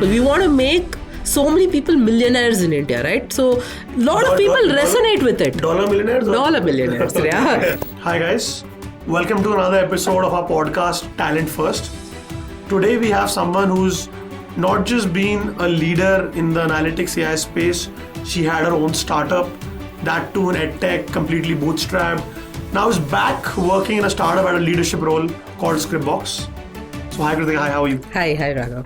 We want to make so many people millionaires in India, right? So a lot of people resonate with it. Dollar millionaires? Dollar millionaires, yeah. Hi guys, welcome to another episode of our podcast, Talent First. Today we have someone who's not just been a leader in the analytics AI space, she had her own startup, that too in edtech, completely bootstrapped. Now is back working in a startup at a leadership role called Scripbox. So hi Krithika, hi, how are you? Hi Raghav.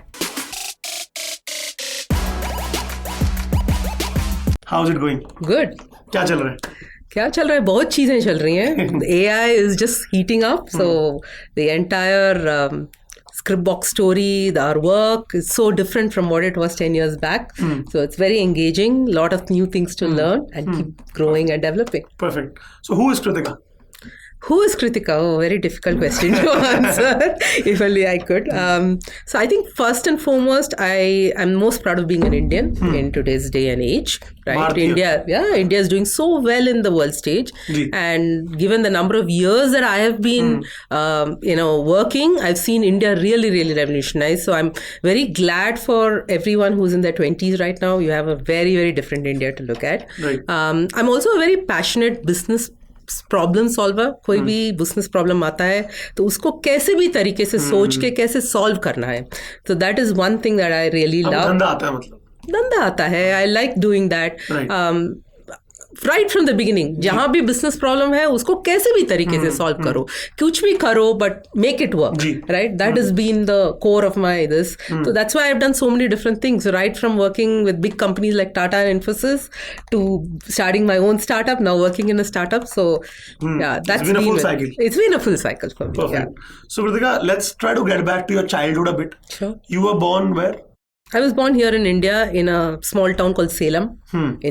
How's it going? Good. क्या चल रहा है? क्या चल रहा है? बहुत चीजें चल रही हैं. AI is just heating up. So the entire Scriptbox story, our work is so different from what it was 10 years back. So it's very engaging. A lot of new things to learn and keep growing and developing. Perfect. So who is Krithika? Who is Krithika? Oh, very difficult question to answer. If only I could. So I think first and foremost, I am most proud of being an Indian in today's day and age. Right? India is doing so well in the world stage. And given the number of years that I have been, working, I've seen India really, really revolutionize. So I'm very glad for everyone who's in their 20s right now. You have a very, very different India to look at. Right. I'm also a very passionate business problem solver. कोई भी business problem आता है तो उसको कैसे भी तरीके से सोच के कैसे सॉल्व करना है. तो that is one thing that I really love. धंधा आता है. I like doing that right from the beginning. जहां भी बिजनेस प्रॉब्लम है उसको कैसे भी तरीके से सॉल्व करो. कुछ भी करो but make it work. Right. That is been the core of my this. So that's why I've done so many different things, right from working with big companies like Tata and Infosys to starting my own startup, now working in a startup. So that's been a full cycle. It's been a full cycle for me. Perfect. So Krithika, let's try to get back to your childhood a bit. Sure. You were born where? I was born here in India in a small town called Salem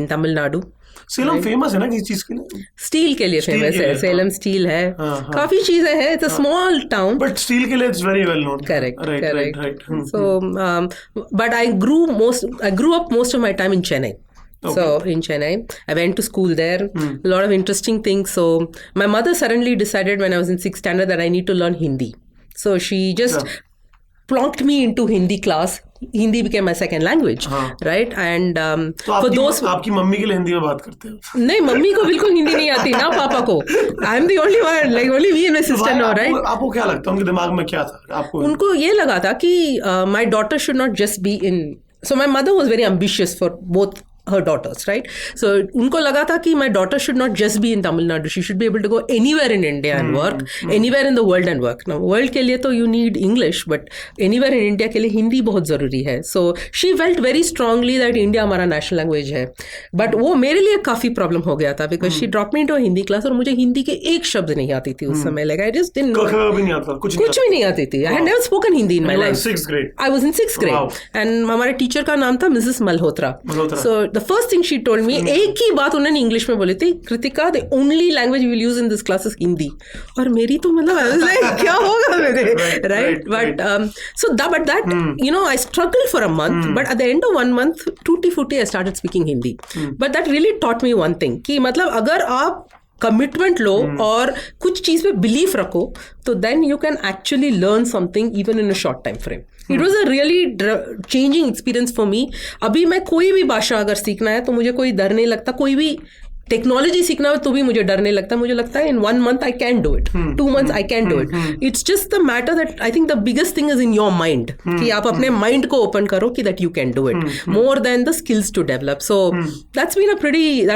in Tamil Nadu. Salem famous है ना किस चीज के लिए? Steel के लिए famous है. Salem steel है. काफी चीजें हैं. It's a small town but still के लिए it's very well known. Correct. So but I grew up most of my time in Chennai. Okay. So in Chennai, I went to school there. A lot of interesting things. So my mother suddenly decided when I was in 6th standard that I need to learn Hindi. So she just plonked me into Hindi class. Hindi became my second language, right? And for those, आपकी mummy के लिए हिंदी में बात करते हो? नहीं, mummy को बिल्कुल हिंदी नहीं आती ना पापा को. I am the only one, like only me and my sister know, right? आपको क्या लगता है उनके दिमाग में क्या था? आपको उनको ये लगा था कि my daughter should not just be in. So my mother was very ambitious for both her daughters, right? So उनको लगा था कि my daughter should not just be in Tamil Nadu. She should be able to go anywhere in India and work, anywhere in the world and work. Now world के लिए तो you need English, but anywhere in India के लिए हिंदी बहुत जरूरी है. So she felt very strongly that India हमारा national language है. But वो मेरे लिए काफी problem हो गया था because she dropped me into a Hindi class और मुझे हिंदी के एक शब्द नहीं आती थी उस समय. Like I just didn't know. भी नहीं आता. कुछ भी नहीं आती थी. I had never spoken Hindi in my life. 6th grade. I was in 6th grade. Wow. And हमारे टीचर का नाम था Mrs. Malhotra. So the first thing she told me, एक ही बात उन्होंने इंग्लिश में बोली थी, Kritika, the only language we will use in this class is Hindi. और मेरी तो मतलब I was like, क्या होगा मेरे, right? But I struggled for a month, but at the end of 1 month, tutti frutti, I started speaking Hindi. But that really taught me one thing, कि मतलब अगर आप कमिटमेंट लो और कुछ चीज पे बिलीफ रखो तो then you can actually learn something even in a short time frame. It was a really changing experience for me. अभी मैं कोई भी भाषा अगर सीखना है तो मुझे कोई डर नहीं लगता. कोई भी टेक्नोलॉजी सीखना हो तो भी मुझे डर नहीं लगता. मुझे लगता है इन 1 month I can do it, 2 months I can do it. It's just the matter that I think the biggest thing is in your mind, कि आप अपने माइंड को ओपन करो कि that you can do it more than the skills to develop. So that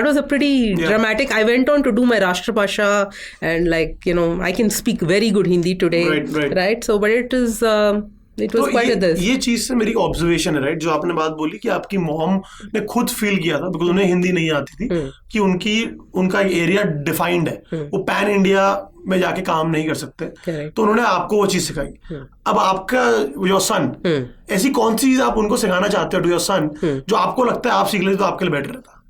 was a pretty dramatic. I went on to do my Rashtrabhasha and I can speak very good Hindi today, right? So but It was quite this. ये चीज से मेरी observation है, right, जो आपने बात बोली कि आपकी मॉम ने खुद फील किया था बिकॉज उन्हें हिंदी नहीं आती थी कि उनका एरिया डिफाइंड है, वो पैन इंडिया में जाके काम नहीं कर सकते. तो उन्होंने आपको वो चीज सिखाई. अब आपका योर सन, ऐसी कौन सी चीज आप उनको सिखाना चाहते हो टू योर सन जो आपको लगता है आप सीख लेते तो आपके लिए बेटर रहता?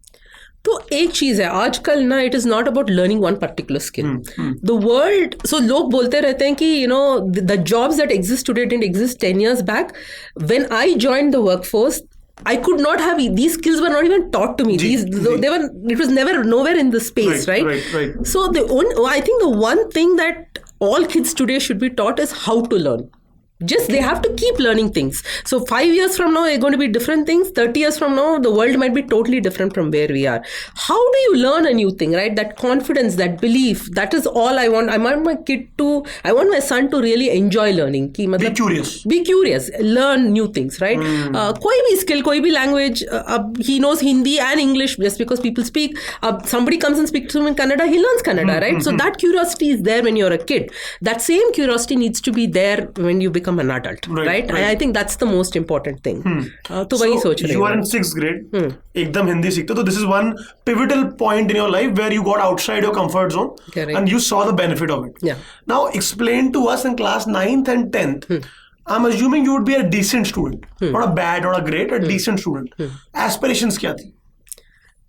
तो एक चीज है आजकल ना, it is not about learning one particular skill. The world, so लोग बोलते रहते हैं कि the jobs that exist today didn't exist 10 years back. When I joined the workforce, I could not have, these skills were not even taught to me. It was never nowhere in the space, right? So I think the one thing that all kids today should be taught is how to learn. Just they have to keep learning things. So 5 years from now, they're going to be different things. 30 years from now, the world might be totally different from where we are. How do you learn a new thing, right? That confidence, that belief, that is all I want. I want my son to really enjoy learning. Ki, be curious. Be curious. Learn new things, right? Koi bhi skill, koi bhi language, he knows Hindi and English just because people speak. Somebody comes and speaks to him in Kannada, he learns Kannada, right? So that curiosity is there when you're a kid. That same curiosity needs to be there when you become an adult, right? I think that's the most important thing. तो वही सोच रही हूँ. You are in 6th grade. एकदम हिंदी सीखते हो. So this is one pivotal point in your life where you got outside your comfort zone. Correct. And you saw the benefit of it. Yeah. Now explain to us in class 9th and 10th. I'm assuming you would be a decent student. Not a bad, not a great, a decent student. Aspirations क्या थी?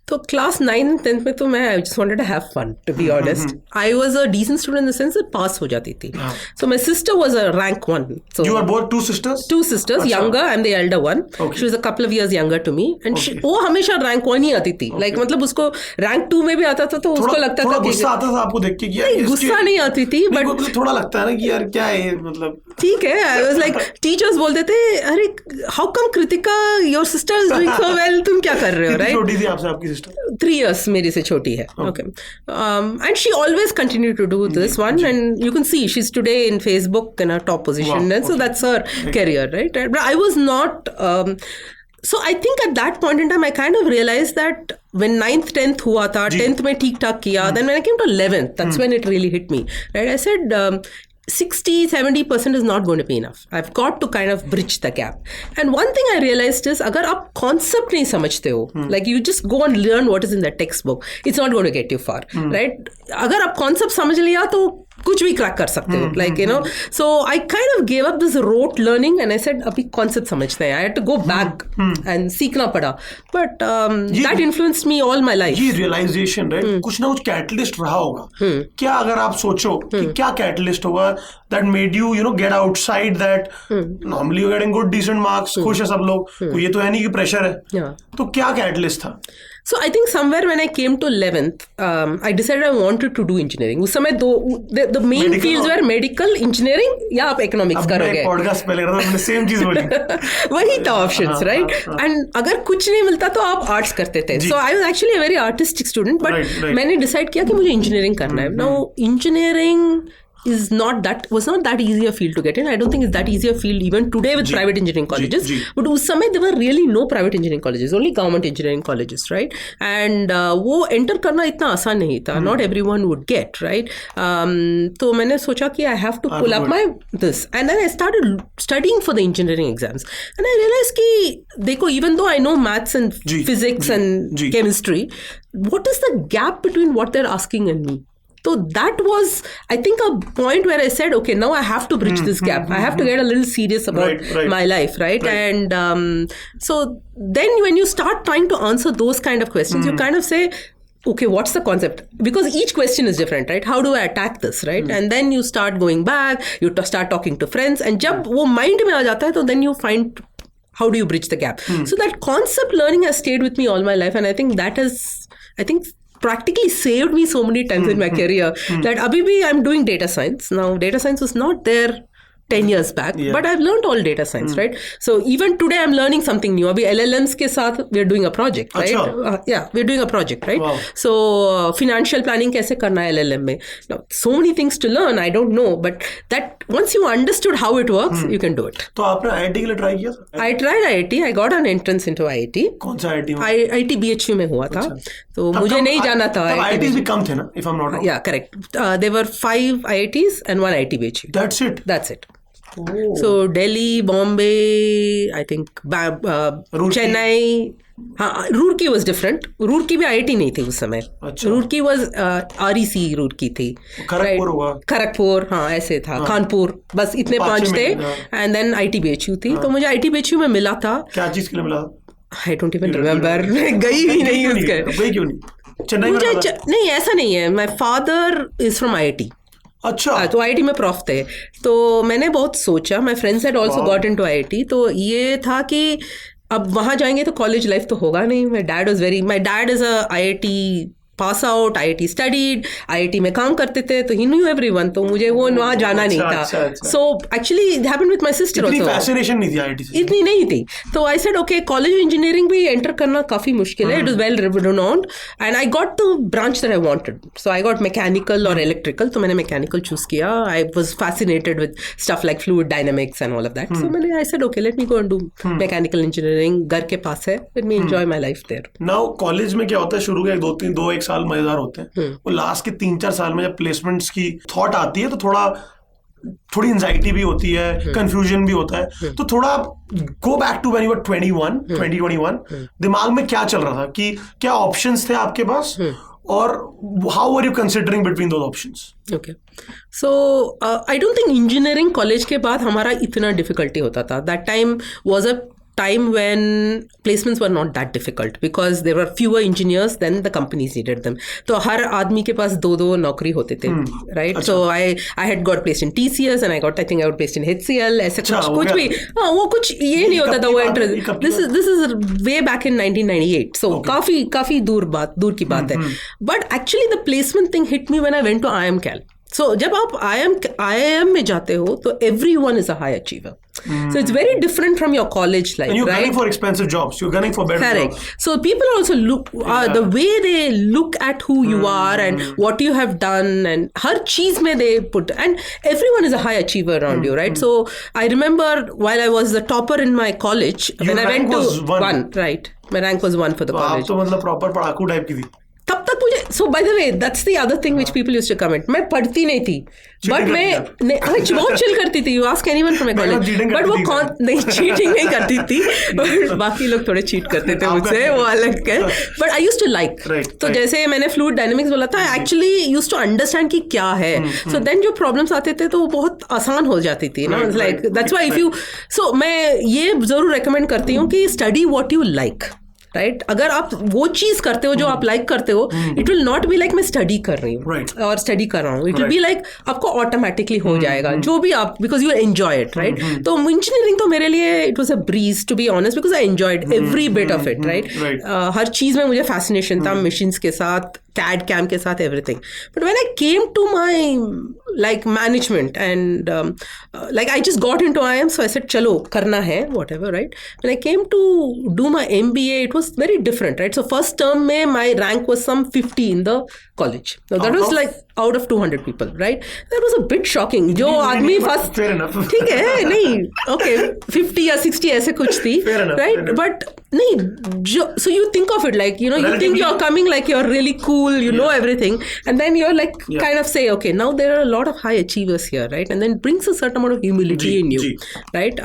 So class 9 and 10th में तो मैं I just wanted to have fun, to be honest. I was a decent student in the sense that pass हो जाती थी. So my sister was a rank 1. So you are both 2 sisters? 2 sisters, Achha. Younger. I'm the elder one. Okay. She was a couple of years younger to me. And वो हमेशा rank 1 ही आती थी. Okay. Like मतलब उसको rank 2 में भी आता था तो उसको लगता था कि गुस्सा आता था आपको देख के कि यार गुस्सा नहीं आती थी but थोड़ा लगता है ना कि यार क्या है मतलब ठीक है. I was like teachers बोलते थे अरे how come Krithika your sister is doing so well, तुम क्या कर रहे हो, right? छोटी थी आपसे आपकी sister? 3 years मेरी से छोटी है. Okay. And she always continued to do this one, and you can see she's today in Facebook in a top position. Wow. And so that's her career, right? But I was not. So I think at that point in time, I kind of realized that when 9th, 10th हुआ था, 10th में ठीक ठाक किया, then when I came to 11th, that's when it really hit me, right? I said 60-70% is not going to be enough. I've got to kind of bridge the gap. And one thing I realized is अगर आप concept नहीं समझते हो, like you just go and learn what is in the textbook, it's not going to get you far, right? अगर आप concept समझ लिया तो कुछ भी क्रैक कर सकते हो, like you know. So I kind of gave up this rote learning and I said अभी concept समझते हैं. I had to go back and सीखना पड़ा. But that influenced me all my life. ये realization, right? कुछ ना कुछ catalyst रहा होगा. क्या अगर आप सोचो कि क्या catalyst होगा that made you, you know, get outside that normally you're getting good decent marks, खुश है सब लोग, ये तो है नहीं कि pressure है. तो क्या catalyst था? So I think somewhere when I came to 11th, I decided I wanted to do engineering. उस समय the main medical fields were medical, engineering या आप economics करोगे. अब मैं podcast पहले कर रहा था, मैंने same चीज बोली. वही था options, right? And अगर कुछ नहीं मिलता तो आप arts करते थे. So I was actually a very artistic student, but मैंने decide किया कि मुझे engineering करना है. Now engineering was not that easy a field to get in. I don't think it's that easy a field even today with private engineering colleges. But उस समय there were really no private engineering colleges, only government engineering colleges, right? And वो enter करना इतना आसान नहीं था. Not everyone would get, right? तो मैंने सोचा कि I have to pull up my this, and then I started studying for the engineering exams, and I realized कि देखो, even though I know maths and physics and chemistry, what is the gap between what they're asking and me? So that was, I think, a point where I said, okay, now I have to bridge this gap. I have to get a little serious about my life, right? And so then when you start trying to answer those kind of questions, you kind of say, okay, what's the concept? Because each question is different, right? How do I attack this, right? And then you start going back, you start talking to friends, and जब वो mind में आ जाता है, तो then you find how do you bridge the gap. So that concept learning has stayed with me all my life, and I think that has, practically saved me so many times in my career that abhi bhi I'm doing data science. Now, data science was not there 10 years back, but I've learned all data science, right? So even today I'm learning something new. Abhi LLMs ke saath we're doing a project, right? Yeah, we're doing a project, right? Wow. So financial planning kaise karna hai LLM mein. Now, so many things to learn, I don't know, but that once you understood how it works, you can do it. तो आपने IIT के लिए try किया? I tried IIT. I got an entrance into IIT. कौन सा IIT? IIT BHU में हुआ था. तो मुझे नहीं जाना था. IITs भी कम थे ना, if I'm not wrong. Yeah, correct. There were 5 IITs and 1 IIT BHU. That's it? That's it. Oh. So Delhi, Bombay, I think Chennai. Roorkee was different. Roorkee भी IIT नहीं थी उस समय. Roorkee was REC Roorkee थी. खड़गपुर होगा. खड़गपुर, हाँ ऐसे था. कानपुर, बस इतने 5 थे. And then IIT BHU थी. तो मुझे IIT BHU में मिला था. क्या चीज के लिए मिला? I don't even remember. मैं गई ही नहीं उसके. गई क्यों नहीं? चेन्नई में नहीं, ऐसा नहीं है. My father is from IIT. अच्छा. तो IIT में प्रॉफ थे. तो मैंने बहुत सोचा. My friends had also got into IIT. तो ये था कि अब वहाँ जाएंगे तो कॉलेज लाइफ तो होगा नहीं. My dad is a IIT pass out, IIT studied, IIT में काम करते थे, तो ही न्यू एवरीवन, तो मुझे वो वहाँ जाना नहीं था. So actually it happened with my sister also. इतनी फैसिनेशन नहीं थी IIT से. इतनी नहीं थी. तो I said okay, college engineering भी एंटर करना काफी मुश्किल है. It was well renowned and I got the branch that I wanted. So I got mechanical और इलेक्ट्रिकल. तो मैंने मैकेनिकल चूज किया. I was fascinated with stuff like fluid dynamics and all of that. सो मैंने आई said okay, let me go and do mechanical engineering. घर के पास है, let me enjoy my life there. Now college में क्या होता है, शुरू के 2-1 साल मजेदार होते हैं. वो लास्ट के 3-4 साल में जब प्लेसमेंट्स की थॉट आती है तो थोड़ी एंजाइटी भी होती है, कंफ्यूजन भी होता है. तो थोड़ा go back to when you were 2021, दिमाग में क्या चल रहा था, कि क्या ऑप्शंस थे आपके पास, और how were you considering between those options? Okay, so I don't think engineering college के बाद हमारा इतना डिफिकल्टी होता था. That time was a time when placements were not that difficult because there were fewer engineers than the companies needed them. तो हर आदमी के पास 2 नौकरी होते थे, right? So I had got placed in TCS and I got placed in HCL. ऐसे कुछ भी, हाँ, वो कुछ ये नहीं होता था. वो entrance, this is way back in 1998. So काफी दूर की बात है. But actually the placement thing hit me when I went to IIM Cal. So जब आप IIM में जाते हो तो everyone is a high achiever. So it's very different from your college life, and you're right? gunning for expensive jobs. You're gunning for better Correct. jobs. So people also look, the way they look at who you are and what you have done, and हर चीज में they put, and everyone is a high achiever around you, right? So I remember while I was the topper in my college, when I went to one, right? My rank was 1 for the college. आप तो मतलब proper पढ़ाकू type की थी. तब तक मुझे, so by the way that's the other thing which people used to comment, मैं पढ़ती नहीं थी, बट मैं बहुत चिल करती थी. You ask anyone from my college, but वो नहीं, चीटिंग नहीं करती थी, बट बाकी लोग थोड़े चीट करते थे मुझसे, वो अलग है. But I used to like. तो जैसे मैंने फ्लूइड डायनामिक्स बोला था, I actually used to understand कि क्या है. सो देन जो प्रॉब्लम्स आते थे तो वो बहुत आसान हो जाती थी ना. Like that's why if you, so मैं ये जरूर रेकमेंड करती हूँ कि study what you like, right? अगर आप वो चीज करते हो जो आप लाइक करते हो, it will not be like मैं स्टडी कर रही हूँ और स्टडी कर रहा हूँ. इट विल बी लाइक आपको ऑटोमेटिकली हो जाएगा जो भी आप, because you enjoy it, right? तो इंजीनियरिंग तो मेरे लिए it was a breeze, to be honest, because I enjoyed every bit of it, right? हर चीज में मुझे फैसिनेशन था, मशीन्स के साथ, CAD CAM के साथ, everything. But when I came to my like management and like I just got into IIM, so I said चलो करना है, whatever, right? When I came to do my MBA, it was very different, right? So first term में my rank was some 50 in the college. Now that was like out of 200 people, right? That was a bit shocking. जो आदमी first, ठीक है, नहीं, okay, 50 या 60 ऐसे कुछ थी, right? But नहीं, so you think of it like, you know, you think you're coming like you're really cool, you know everything, and then you're like kind of say, okay, now there are a lot of high achievers here, right? And then it brings a certain amount of humility in you, right?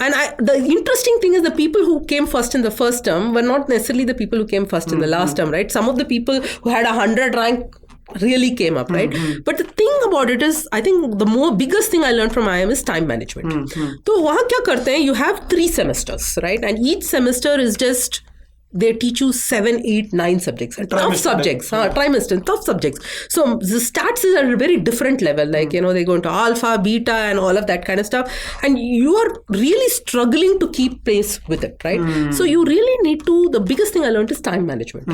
And the interesting thing is the people who came first in the first term were not necessarily the people who came first in the last term, right? Some of the people who had 100 rank really came up, right? But the thing about it is, I think the biggest thing I learned from IIM is time management. तो वहाँ क्या करते हैं? You have 3 semesters, right? And each semester is just, they teach you 7, 8, 9 subjects, and tough subjects, trimester, tough subjects. So the stats is at a very different level, like, you know, they go into alpha, beta and all of that kind of stuff, and you are really struggling to keep pace with it, right? So you really need to, the biggest thing I learned is time management.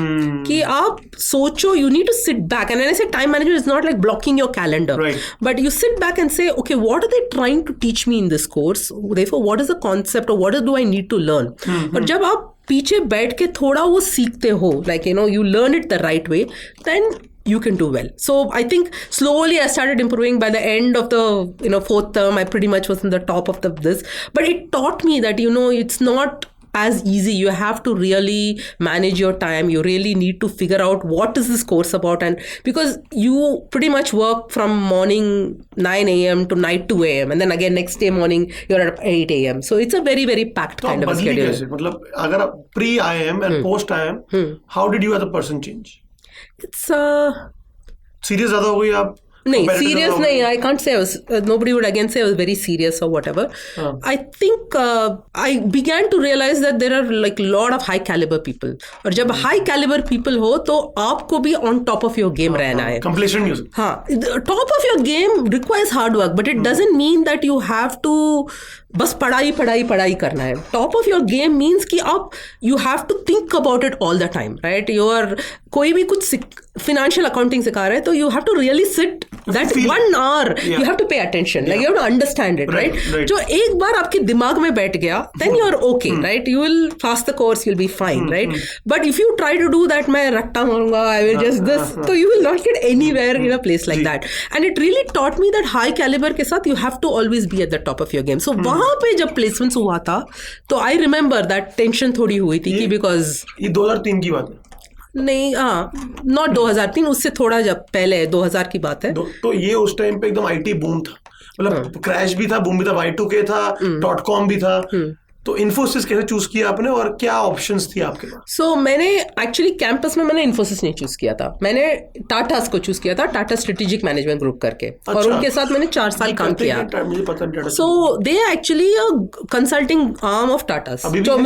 कि आप सोचो, you need to sit back, and when I say time management, it's not like blocking your calendar, right? But you sit back and say, okay, what are they trying to teach me in this course? Therefore, what is the concept, or what do I need to learn? और जब आप पीछे बैठ के थोड़ा वो सीखते हो, like, you know, you learn it the right way, then you can do well. So I think slowly I started improving. By the end of the, you know, 4th term, I pretty much was in the top of this. But it taught me that, you know, it's not as easy. You have to really manage your time. You really need to figure out what is this course about, and because you pretty much work from morning 9 a.m. to night 2 a.m. and then again next day morning you're at 8 a.m. So it's a very very packed kind of a schedule. मतलब अगर pre IIM and post IIM, how did you as a person change? It's serious ज्यादा हो गई आप? नहीं, serious नहीं. I can't say I was. Nobody would again say I was very serious or whatever. I think I began to realize that there are like lot of high caliber people. और जब high caliber people हो तो आपको भी on top of your game रहना है. Complacent music. हाँ, top of your game requires hard work, but it doesn't mean that you have to बस पढ़ाई करना है. Top of your game means कि आप you have to think about it all the time, right? कोई भी कुछ financial accounting सिखा रहा है तो you have to really sit that 1 hour. You have to pay attention. Like you have to understand it, right? जो एक बार आपके दिमाग में बैठ गया, then you're okay, right? You will pass the course, you'll be fine, right? But if you try to do that, मैं रट्टा मारूंगा, I will just this, so you will not get anywhere in a place like that. And it really taught me that high caliber के साथ you have to always be at the top of your game. So वहाँ पे जब placements हुआ था तो I remember that tension थोड़ी हुई थी कि बिकॉज ये 2003 की बात है. नहीं, नॉट 2003, उससे थोड़ा जब पहले 2000 की बात है. तो ये उस टाइम पे एकदम आईटी बूम था, मतलब क्रैश भी था, बूम भी था, Y2K था, .com भी था. तो इन्फोसिस कैसे चूज किया आपने और क्या ऑप्शंस थी आपके पास? सो मैंने एक्चुअली कैंपस में मैंने इन्फोसिस नहीं चूज किया था, मैंने टाटास को चूज किया था, टाटा स्ट्रेटेजिक मैनेजमेंट ग्रुप करके. अच्छा. और उनके साथ मैंने 4 साल काम किया. मुझे पता. So they actually consulting arm of Tatas जो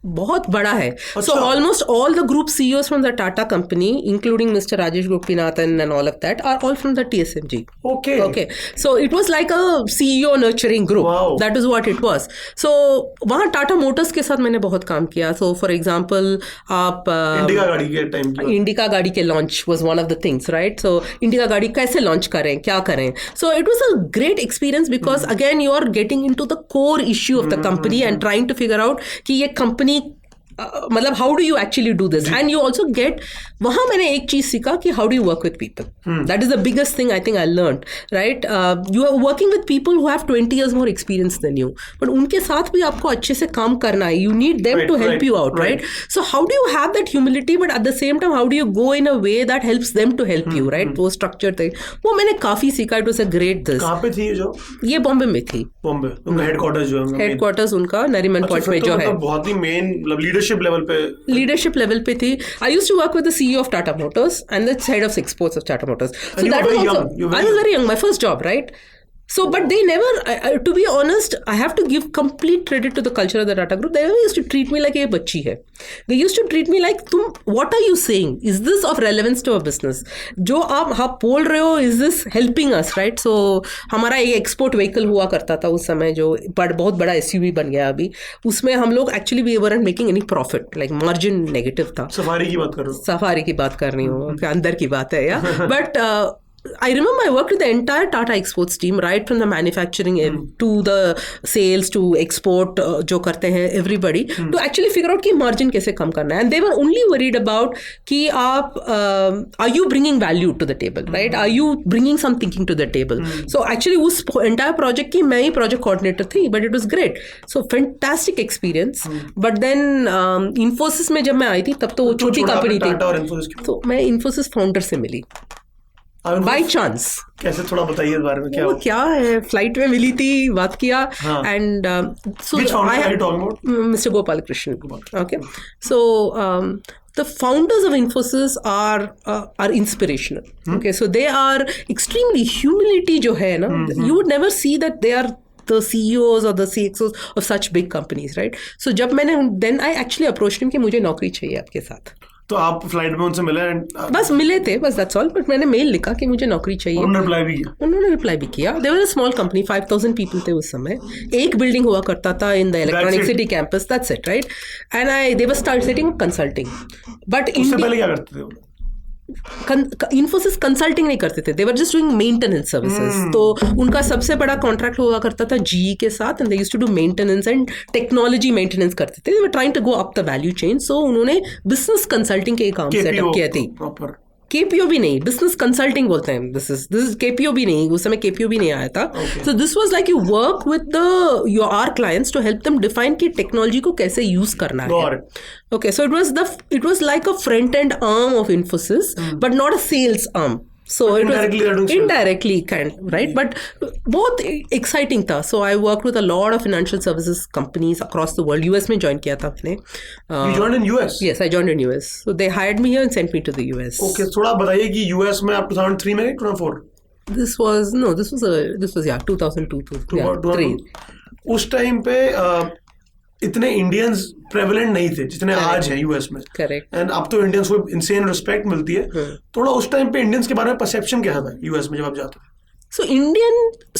बहुत बड़ा है. So almost all the group CEOs from the Tata company, including Mr. Rajesh Gopinathan and all of that, are all from the TSMG. Okay. So it was like a CEO nurturing group. Wow. That is what it was. So वहाँ Tata Motors के साथ मैंने बहुत काम किया. So for example, आप indica गाड़ी के टाइम की इंडिका गाड़ी के launch was one of the things, right? So indica गाड़ी कैसे लॉन्च करें, क्या करें. So it was a great experience because again you are getting into the core issue of the company and trying to figure out कि ये company मतलब how do you actually do this and you also get. वहां मैंने एक चीज सीखा कि how do you work with people. That is the biggest thing I think I learn, right? You are working with people who have 20 years more experience than you, but उनके साथ भी आपको अच्छे से काम करना है. You need them to help you out, right? So how do you have that humility but at the same time how do you go in a way that helps them to help you, right? वो structure थे, वो मैंने काफी सीखा. It was a great this. कहां पे थी जो ये बॉम्बे में थी. बॉम्बे उनका हेडक्वार्टर्स जो है, हेडक्वार्टर्स उनका नरीमन पॉइंट में जो है, बहुत ही मेन लीडरशिप लेवल पे थी. I used to work with the CEO of Tata Motors and the head of exports of Tata Motors. So that was also, I was very young, my first job, right? So, but they never, to be honest, I have to give complete credit to the culture of the Tata group. They never used to treat me like a bachchi hai. They used to treat me like, what are you saying? Is this of relevance to our business? जो आप बोल रहे हो, is this helping us, right? So, हमारा एक export vehicle हुआ करता था उस समय जो बहुत बड़ा SUV बन गया अभी. उसमें हम लोग actually we weren't making any profit, like margin negative था. सफारी की बात कर रहे हो? सफारी की बात कर रही हूँ, अंदर की बात है या but I remember I worked with the entire Tata exports team, right from the manufacturing to the sales to export जो करते हैं everybody, to actually figure out कि margin कैसे कम करना है. And they were only worried about कि आप are you bringing value to the table, right? Are you bringing some thinking to the table? So actually उस entire project की मैं ही project coordinator थी, but it was great. So fantastic experience. But then Infosys में जब मैं आई थी तब तो वो छोटी कंपनी थी, तो मैं Infosys फाउंडर से मिली बाई चांस. कैसे, थोड़ा बताइए इस बारे में. क्या वो क्या है, फ्लाइट में मिली थी, बात किया and so mister Gopal Krishna. Okay, so the founders of Infosys are inspirational. Okay, so they are extremely, humility जो है ना, you would never see that they are the CEOs or the CXOs of such big companies, right? So जब मैंने then I actually approached him कि मुझे नौकरी चाहिए आपके साथ. तो आप फ्लाइट में उनसे मिले? बस मिले थे, बस दैट्स ऑल. बट मैंने मेल लिखा कि मुझे नौकरी चाहिए. उन्होंने रिप्लाई भी किया. There was a small company, 5000 people थे उस समय. एक बिल्डिंग हुआ करता था in the Electronic City campus, that's it, right? And they were start setting consulting. But उससे पहले क्या करते थे? इन्फोसिस कंसल्टिंग नहीं करते थे, they were just doing maintenance services. तो उनका सबसे बड़ा कॉन्ट्रैक्ट हुआ करता था GE के साथ, and they used to do maintenance and technology maintenance करते थे. They were trying to go up the value chain. So उन्होंने बिजनेस कंसल्टिंग के काम सेटअप किया थी. KPO भी नहीं, बिजनेस कंसल्टिंग बोलते हैं. दिस इज KPO भी नहीं, उस समय KPO भी नहीं आया था. So this was like you work with your our clients to help them define कि टेक्नोलॉजी को कैसे यूज करना है. Okay, so it was like a front end arm of Infosys, but not a sales arm. So it was indirectly kind, right? But बहुत exciting था. So I worked with a lot of financial services companies across the world. US में join किया था मैंने. You joined in US? Yes, I joined in US. So they hired me here and sent me to the US. Okay, थोड़ा बताइए कि US में आप 2003 में 2004? This was 2002 to 3. उस टाइम पे इतने इंडियंस प्रेवलेंट नहीं थे जितने आज हैं यूएस में. करेक्ट. एंड अब तो इंडियंस को इंसेन रिस्पेक्ट मिलती है. थोड़ा उस टाइम पे इंडियंस के बारे में परसेप्शन क्या था यूएस में जब आप जाते थे?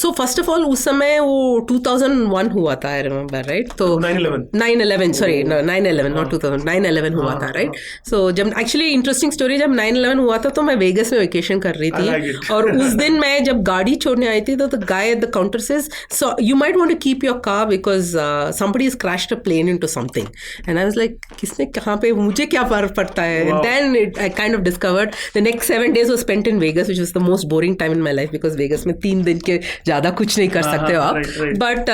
So first of all, उस समय वो 2001 हुआ था, I remember, right? तो 9/11 sorry, no, 9/11 not 2000, 9/11 हुआ था, right? So जब actually interesting story, जब 9/11 हुआ था तो मैं वेगस में वेकेशन कर रही थी और उस दिन मैं जब गाड़ी छोड़ने आई थी तो the guy at the counter says, so you might want to keep your car because somebody has crashed a plane into something. And I was like, किसने कहाँ पे, मुझे क्या फर्क पड़ता है? And then I kind of discovered the next 7 days was spent in Vegas, which was the most boring time in my life because Vegas में 3 दिन के ज्यादा कुछ नहीं कर सकते हो आप. But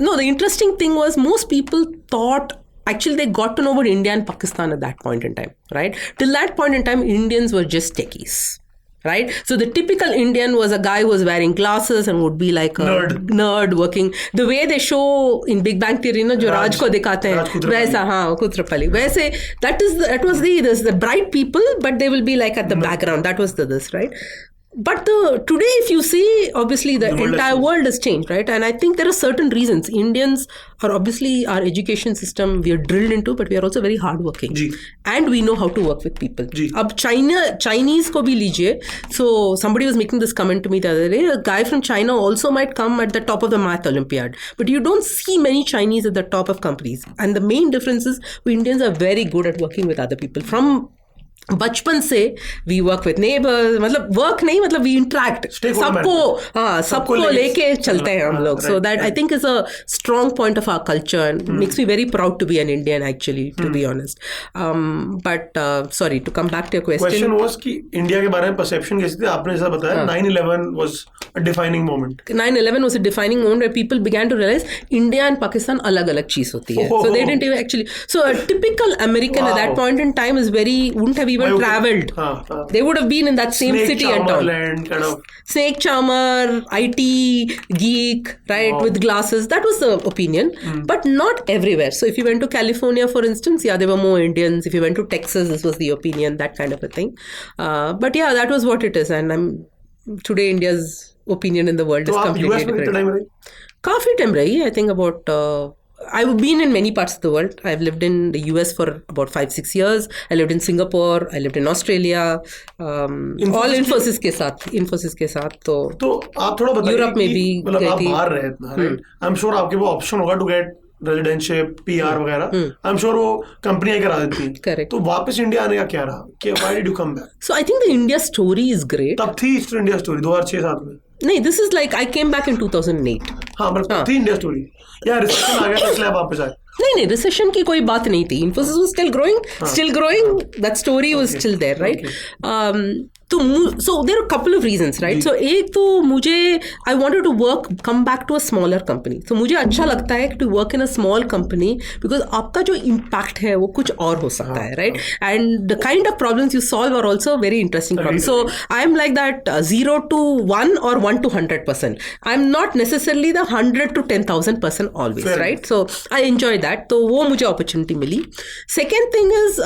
no, the interesting thing was most people thought actually they got to know about India and Pakistan at that point in time, right? Till that point in time, Indians were just techies. Right? So the typical Indian was a guy who was wearing glasses and would be like a nerd working. The way they show in Big Bang Theory, जो राज को दिखाते हैं, वैसा, हाँ, कुत्रपली. वैसे, that was the bright people, but they will be like at the background. That was this, right? But today, if you see, obviously the entire world has changed, right? And I think there are certain reasons. Indians are obviously our education system, we are drilled into, but we are also very hardworking. And we know how to work with people. Ab Chinese ko bhi lijiye. So somebody was making this comment to me the other day. A guy from China also might come at the top of the math Olympiad. But you don't see many Chinese at the top of companies. And the main difference is we Indians are very good at working with other people. From बचपन से we work with neighbours, मतलब work नहीं, मतलब we interact, सबको लेके चलते हैं हम लोग. So that I think is a strong point of our culture and makes me very proud to be an Indian actually, to be honest. But sorry, to come back to your question was कि India के बारे में perception कैसी थी? आपने जैसा बताया 9/11 was a defining moment. 9/11 was a defining moment where people began to realize India and Pakistan अलग-अलग चीज होती है. So they didn't even actually. So a typical American at that point in time is wouldn't have even traveled. They would have been in that same city and town. Kind of. Snake charmer, IT geek, right, with glasses. That was the opinion, but not everywhere. So if you went to California, for instance, yeah, there were more Indians. If you went to Texas, this was the opinion, that kind of a thing. But yeah, that was what it is. And today India's opinion in the world is completely different. काफी time रही, I think about I've been in many parts of the world. I've lived in the US for about 5-6 years. I lived in Singapore. I lived in Australia. All Infosys के साथ तो आप थोड़ा बताइए Europe में भी मतलब आप बाहर रहे इतना, राइट? आई एम श्योर आपके वो ऑप्शन होगा टू गेट रेजिडेंशिप, PR वगैरह. आई एम श्योर वो कंपनियां करा देती हैं. करेक्ट. तो वापस इंडिया आने का क्या रहा? Why did you come back? So I think the India story is great. तब थी इंडिया स्टोरी 2006-7 में. नहीं, this is like I came back in 2008. हाँ, मतलब थी इंडिया स्टोरी. या रिसेशन आ गया इसलिए वापस आए? नहीं, रिसेशन की कोई बात नहीं थी. Infosys was still growing. That story was still there, right? तो so there are a couple of reasons, right? So एक तो मुझे I wanted to come back to a smaller company. So मुझे अच्छा लगता है to work in a small company because आपका जो impact है वो कुछ और हो सकता है, right? And the kind of problems you solve are also very interesting problems. So I'm like that 0 to 1 or 1 to 100%. I'm not necessarily the 100 to 10,000% always, right? So I enjoy that. तो वो मुझे opportunity milli. Second thing is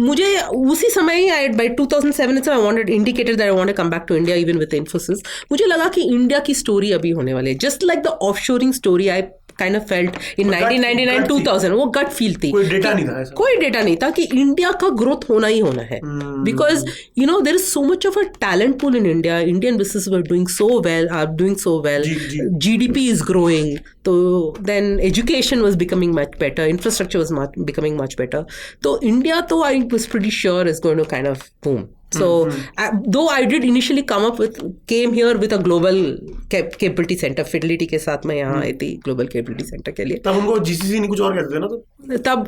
मुझे उसी समय ही by 2007 से I indicated that I want to come back to India even with Infosys. मुझे लगा कि इंडिया की स्टोरी अभी होने वाली है. Just like the offshoring story I kind of felt in 1999-2000. वो gut feel थी. कोई डेटा नहीं था कि इंडिया का ग्रोथ होना ही होना है. Because there is so much of a talent pool in India. Indian businesses are doing so well. GDP is growing. So then education was becoming much better. Infrastructure was becoming much better. So India, though, I was pretty sure is going to kind of boom. So though I did initially came here with a global capability center. Fidelity के साथ मैं यहाँ आई थी global capability center के लिए. तब उनको GCC नहीं कुछ और कहते थे ना? तो तब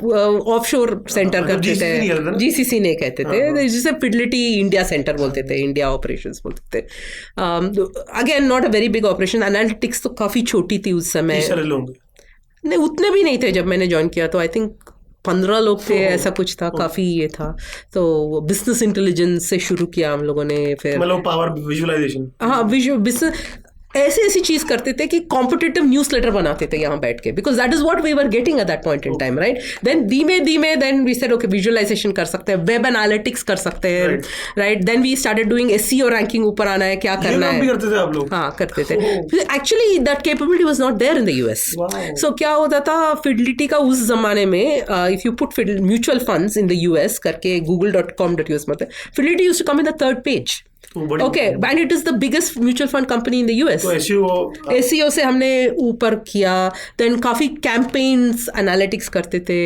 offshore center करते थे. GCC नहीं कहते थे, जिसे Fidelity India Center बोलते थे, India Operations बोलते थे. Again, not a very big operation. Analytics तो काफी छोटी थी उस समय. नहीं, उतने भी नहीं थे जब मैंने ज्वाइन किया. तो आई थिंक 15 लोग थे, ऐसा कुछ था. काफी ये था. तो बिजनेस इंटेलिजेंस से शुरू किया हम लोगों ने. फिर मतलब पावर विजुअलाइजेशन. हाँ, बिजनेस ऐसी ऐसी चीज करते थे कि कॉम्पिटिटिव न्यूज़लेटर बनाते थे यहाँ बैठ के, because that is what we were getting at that point in time, right. Then धीमे धीमे then we said okay visualisation कर सकते हैं, वेब एनालिटिक्स कर सकते हैं, right. Then we started doing SEO ranking, ऊपर आना है, क्या करना है. करते थे आप लोग? हाँ करते थे. Actually that capability was not there in the US. So क्या होता था फिडिलिटी का उस जमाने में, if you put mutual funds in the US करके google.com.us में, Fidelity used to come in the third page. Okay, and it is the biggest mutual fund company in the US. तो SEO से हमने ऊपर किया. Then काफ़ी campaigns analytics करते थे.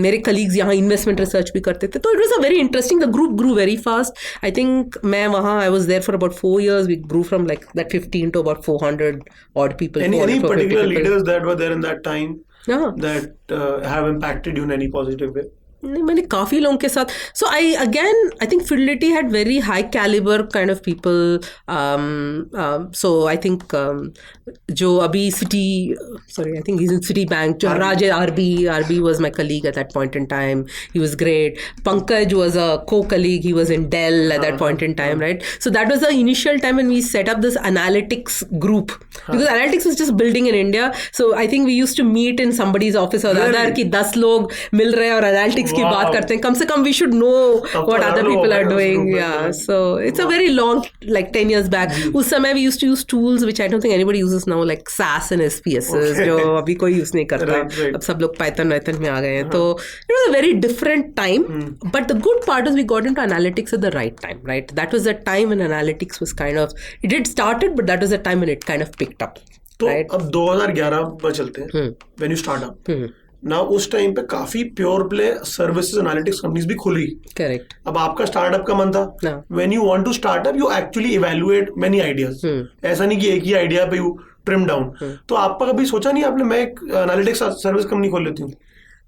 मेरे colleagues यहाँ investment research भी करते थे. तो it was a very interesting. The group grew very fast. I think मैं वहाँ I was there for about 4 years. We grew from like that 15 to about 400 odd people. Any particular leaders that were there in that time Yeah. that have impacted you in any positive way? नहीं, मैंने काफ़ी लोगों के साथ. So I think Fidelity had very high calibre kind of people. So I think जो अभी I think is in Citi bank, जो Raj RB was my colleague at that point in time. He was great. Pankaj was a co colleague. He was in Dell at that point in time, right. So that was the initial time when we set up this analytics group, because analytics was just building in India. So I think we used to meet in somebody's office और other कि 10 लोग मिल रहे हैं और analytics की बात करते हैं. कम से कम we should know what other people are doing. Yeah so it's a very long, like 10 years back. उस समय we used to use tools which I don't think anybody uses now, like SAS and SPSS, जो अभी कोई use नहीं करता. अब सब लोग पाइथन में आ गए हैं. तो it was a very different time, but the good part is we got into analytics at the right time, right. That was the time when analytics was kind of, it did started, but that was the time when it kind of picked up. तो अब 2011 पर चलते हैं, when you start up ना. उस time पे काफी pure play services analytics companies भी खुली. करेक्ट. अब आपका स्टार्टअप का मन था. When you want to start up, you actually evaluate many ideas. ऐसा नहीं कि एक ही आइडिया पे यू ट्रिम डाउन. तो आपका कभी सोचा नहीं आपने, मैं एक एनालिटिक्स सर्विस कंपनी खोल लेती हूँ?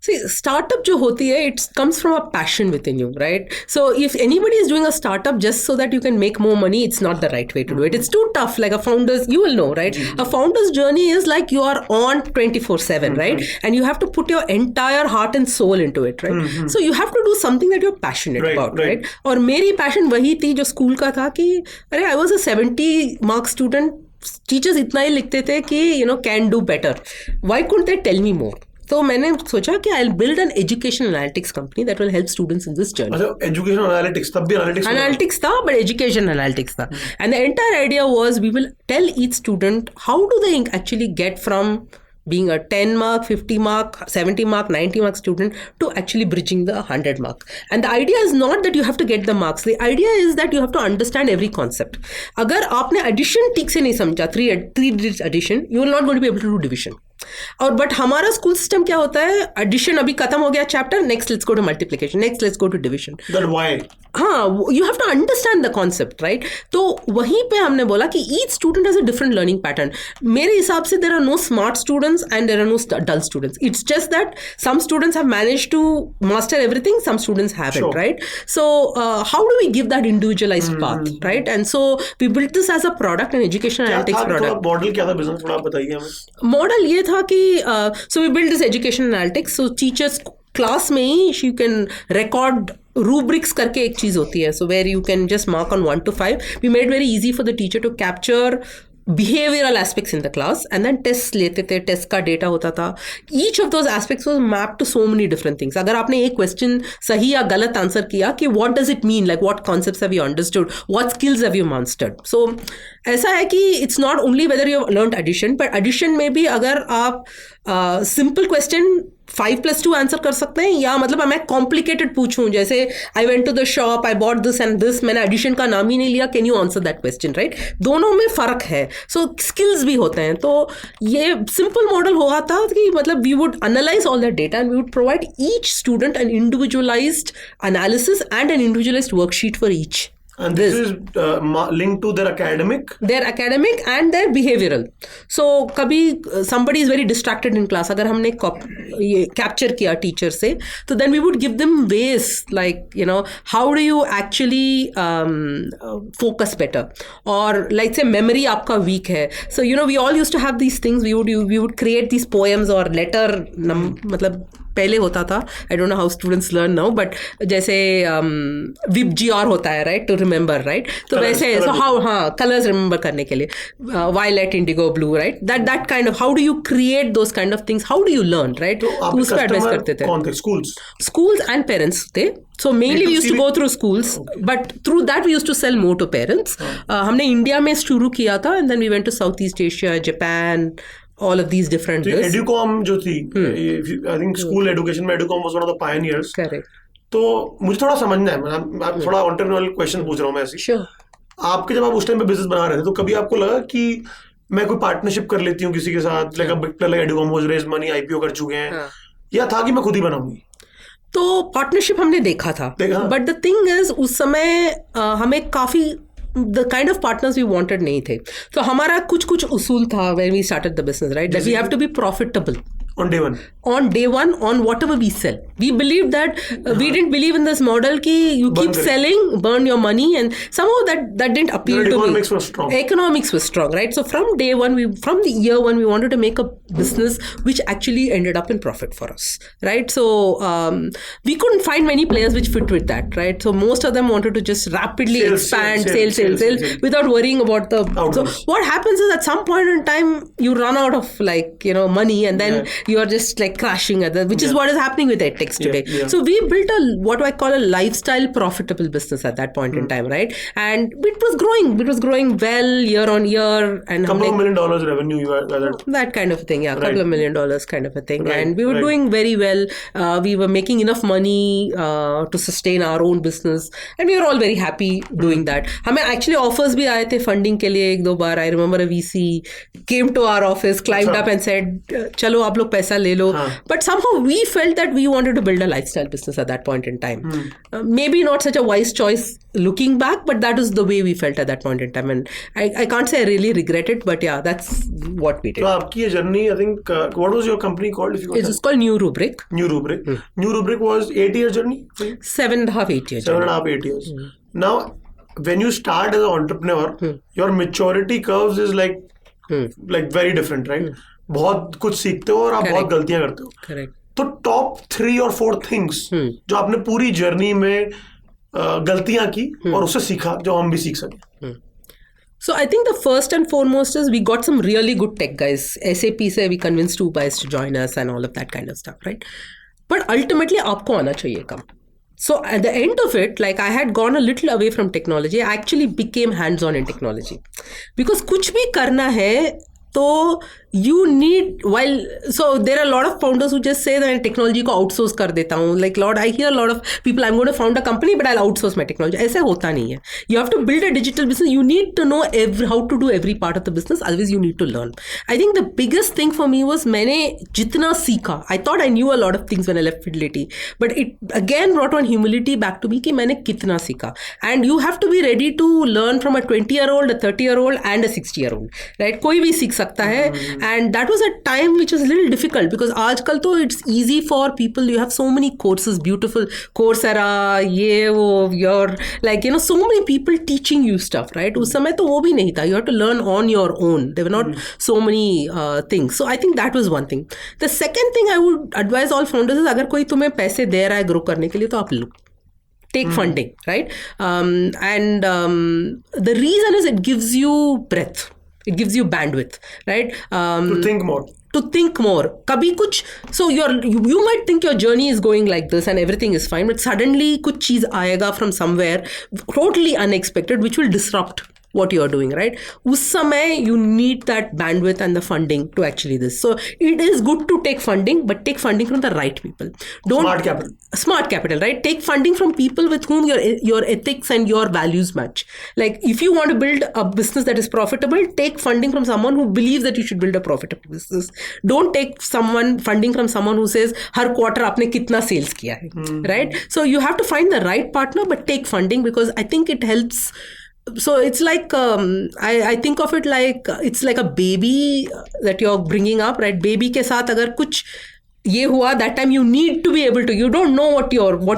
See, startup जो होती है, it comes from a passion within you, right? So if anybody is doing a startup just so that you can make more money, it's not the right way to do it. It's too tough. Like a founder's, you will know, right? A founder's journey is like you are on 24/7, right? And you have to put your entire heart and soul into it, right? So you have to do something that you're passionate about, right? और मेरी passion वही थी जो school का था कि अरे I was a 70 mark student. Teachers इतना ही लिखते थे कि can do better. Why couldn't they tell me more? तो मैंने सोचा कि I'll build an education analytics company that will help students in this journey. अच्छा, education analytics, तब भी analytics था, but education analytics था. And the entire idea was we will tell each student how do they actually get from being a 10 mark, 50 mark, 70 mark, 90 mark student to actually bridging the 100 mark. And the idea is not that you have to get the marks. The idea is that you have to understand every concept. अगर आपने addition ठीक से नहीं समझा, 3 digit addition, you will not going to be able to do division. और but हमारा school system क्या होता है, एडिशन अभी खत्म हो गया chapter, next let's go to multiplication, next let's go to division. That why? हाँ, you have to understand the concept, right. तो वहीं पे हमने बोला कि each student has a different learning pattern. मेरे हिसाब से there are no smart students and there are no dull students. It's just that some students have managed to master everything, some students haven't, right. So how do we give that individualised path, right. And so we built this as a product, an education analytics product. Model क्या था business, थोड़ा बताइए हमें. Model ये था कि so we built this education analytics. So teachers class में ही you can record rubrics करके एक चीज होती है. So where you can just mark on 1 to 5. We made it very easy for the teacher to capture behavioral aspects in the class and then tests लेते थे. Test का data होता था. Each of those aspects was mapped to so many different things. अगर आपने एक question सही या गलत आंसर किया कि what does it mean, like what concepts have you understood, what skills have you mastered. So ऐसा है कि it's not only whether you have learned addition, but addition में भी अगर आप simple question 5+2 आंसर कर सकते हैं, या मतलब मैं कॉम्प्लिकेटेड पूछूं, जैसे I went to the shop, I bought this and this, मैंने एडिशन का नाम ही नहीं लिया, can you answer that question, right. दोनों में फर्क है. सो स्किल्स भी होते हैं. तो ये सिंपल मॉडल हुआ था कि मतलब we would analyse all that data and we would provide each student an individualised analysis and an individualised worksheet for each. And this is linked to their academic? Their academic and their behavioral. So कभी somebody is very distracted in class, अगर हमने ये capture किया teacher से, तो then we would give them ways like how do you actually focus better, or like say memory आपका weak है. So we all used to have these things. We would create these poems or letter मतलब पहले होता था. I don't know how students learn now, but जैसे विबजीआर होता है, right, to remember, right? तो वैसे so how colors remember करने के लिए violet, indigo, blue, right? That kind of, how do you create those kind of things? How do you learn, right? तो उस पर एडवाइस करते थे. कौन थे? Schools and parents थे. So mainly we used to go through schools, but through that we used to sell more to parents. हमने India में शुरू किया था, and then we went to Southeast Asia, Japan, all of these different. So Educom जो थी, I think school education में Educom was one of the pioneers. Correct. तो मुझे थोड़ा समझना है, मैं थोड़ा entrepreneurial question पूछ रहा हूँ मैं ऐसे. Sure. आपके जब आप उस टाइम पे बिजनेस बना रहे थे, तो कभी आपको लगा कि मैं कोई पार्टनरशिप कर लेती हूँ किसी के साथ, like big player like Educom has raised money, IPO कर चुके हैं, या था कि मैं खुद ही बनाऊंगी? तो पार्टनरशिप हमने देखा था, बट द थिंग इज उस समय हमें काफी the kind of partners we wanted नहीं थे. तो हमारा कुछ उसूल था when we started the business, right? That we have to be profitable. On day one. On day one, on whatever we sell. We believed that we didn't believe in this model कि you keep selling, burn your money, and somehow that didn't appeal to me. Economics was strong. Economics was strong, right? So from day one, from the year one, we wanted to make a business which actually ended up in profit for us, right? So we couldn't find many players which fit with that, right? So most of them wanted to just rapidly expand, sell, without worrying about the outcomes. So what happens is at some point in time, you run out of money, and then you are just like crashing at which is what is happening with edtechs today. So we built what I call a lifestyle profitable business at that point in time, right? And it was growing well year on year, and couple of $1 million revenue you had that kind of thing, yeah, couple of $1 million kind of a thing, and we were doing very well. We were making enough money to sustain our own business, and we were all very happy doing that. हमें actually offers भी आए थे funding के लिए 1-2 बार. I remember a VC came to our office, climbed up and said, चलो आप लोग पैसा ले लो. But somehow we felt that we wanted to build a lifestyle business at that point in time. Maybe not such a wise choice looking back, but that is the way we felt at that point in time, and I can't say I really regret it, but yeah, that's what we did. So आपकी ये journey, I think, what was your company called? It's called New Rubric. New Rubric was 8-year journey for you? 7.5, 8 years. 7.5, 8 years. Now, when you start as an entrepreneur, your maturity curves is like very different, right? बहुत कुछ सीखते हो और आप बहुत गलतियां करते हो. Correct. तो top 3 or 4 things जो आपने पूरी जर्नी में गलतियां की और उससे सीखा, जो हम भी सीख सके. So I think the first and foremost is we got some really good tech guys. SAP से we convinced 2 guys to join us and all of that kind of stuff, right? But ultimately आपको आना चाहिए काम. So at the end of it, like I had gone a little away from technology. I actually became hands-on in technology. Because कुछ भी करना है तो you need, so there are a lot of founders who just say that technology को outsource कर देता हूँ. Like I hear a lot of people, I'm going to found a company but I'll outsource my technology. ऐसे होता नहीं है. You have to build a digital business. You need to know how to do every part of the business. Otherwise you need to learn. I think the biggest thing for me was मैंने जितना सीखा. I thought I knew a lot of things when I left Fidelity, but it again brought on humility back to me कि मैंने कितना सीखा. And you have to be ready to learn from a 20-year-old, a 30-year-old and a 60-year-old. Right? कोई भी सीख सकता है. And that was a time which was a little difficult because आजकल तो it's easy for people. You have so many courses, beautiful Coursera, your so many people teaching you stuff, right? उस समय तो वो भी नहीं था. You have to learn on your own. There were not so many things. So I think that was one thing. The second thing I would advise all founders is अगर कोई तुम्हें पैसे दे रहा है grow करने के लिए तो आप लो. Take funding, right? The reason is it gives you breadth. It gives you bandwidth, right? To think more. कभी कुछ, so you might think your journey is going like this and everything is fine, but suddenly कुछ चीज आएगा from somewhere totally unexpected which will disrupt what you're doing, right? उस समय you need that bandwidth and the funding to actually this. So it is good to take funding, but take funding from the right people. Smart capital, right? Take funding from people with whom your ethics and your values match. Like if you want to build a business that is profitable, take funding from someone who believes that you should build a profitable business. Don't take funding from someone who says her quarter आपने कितना sales किया है, right? So you have to find the right partner, but take funding because I think it helps. So it's like I think of it like it's like a baby that you're bringing up, right? Baby के साथ अगर कुछ ये हुआ, that time you need to be able to, you don't know what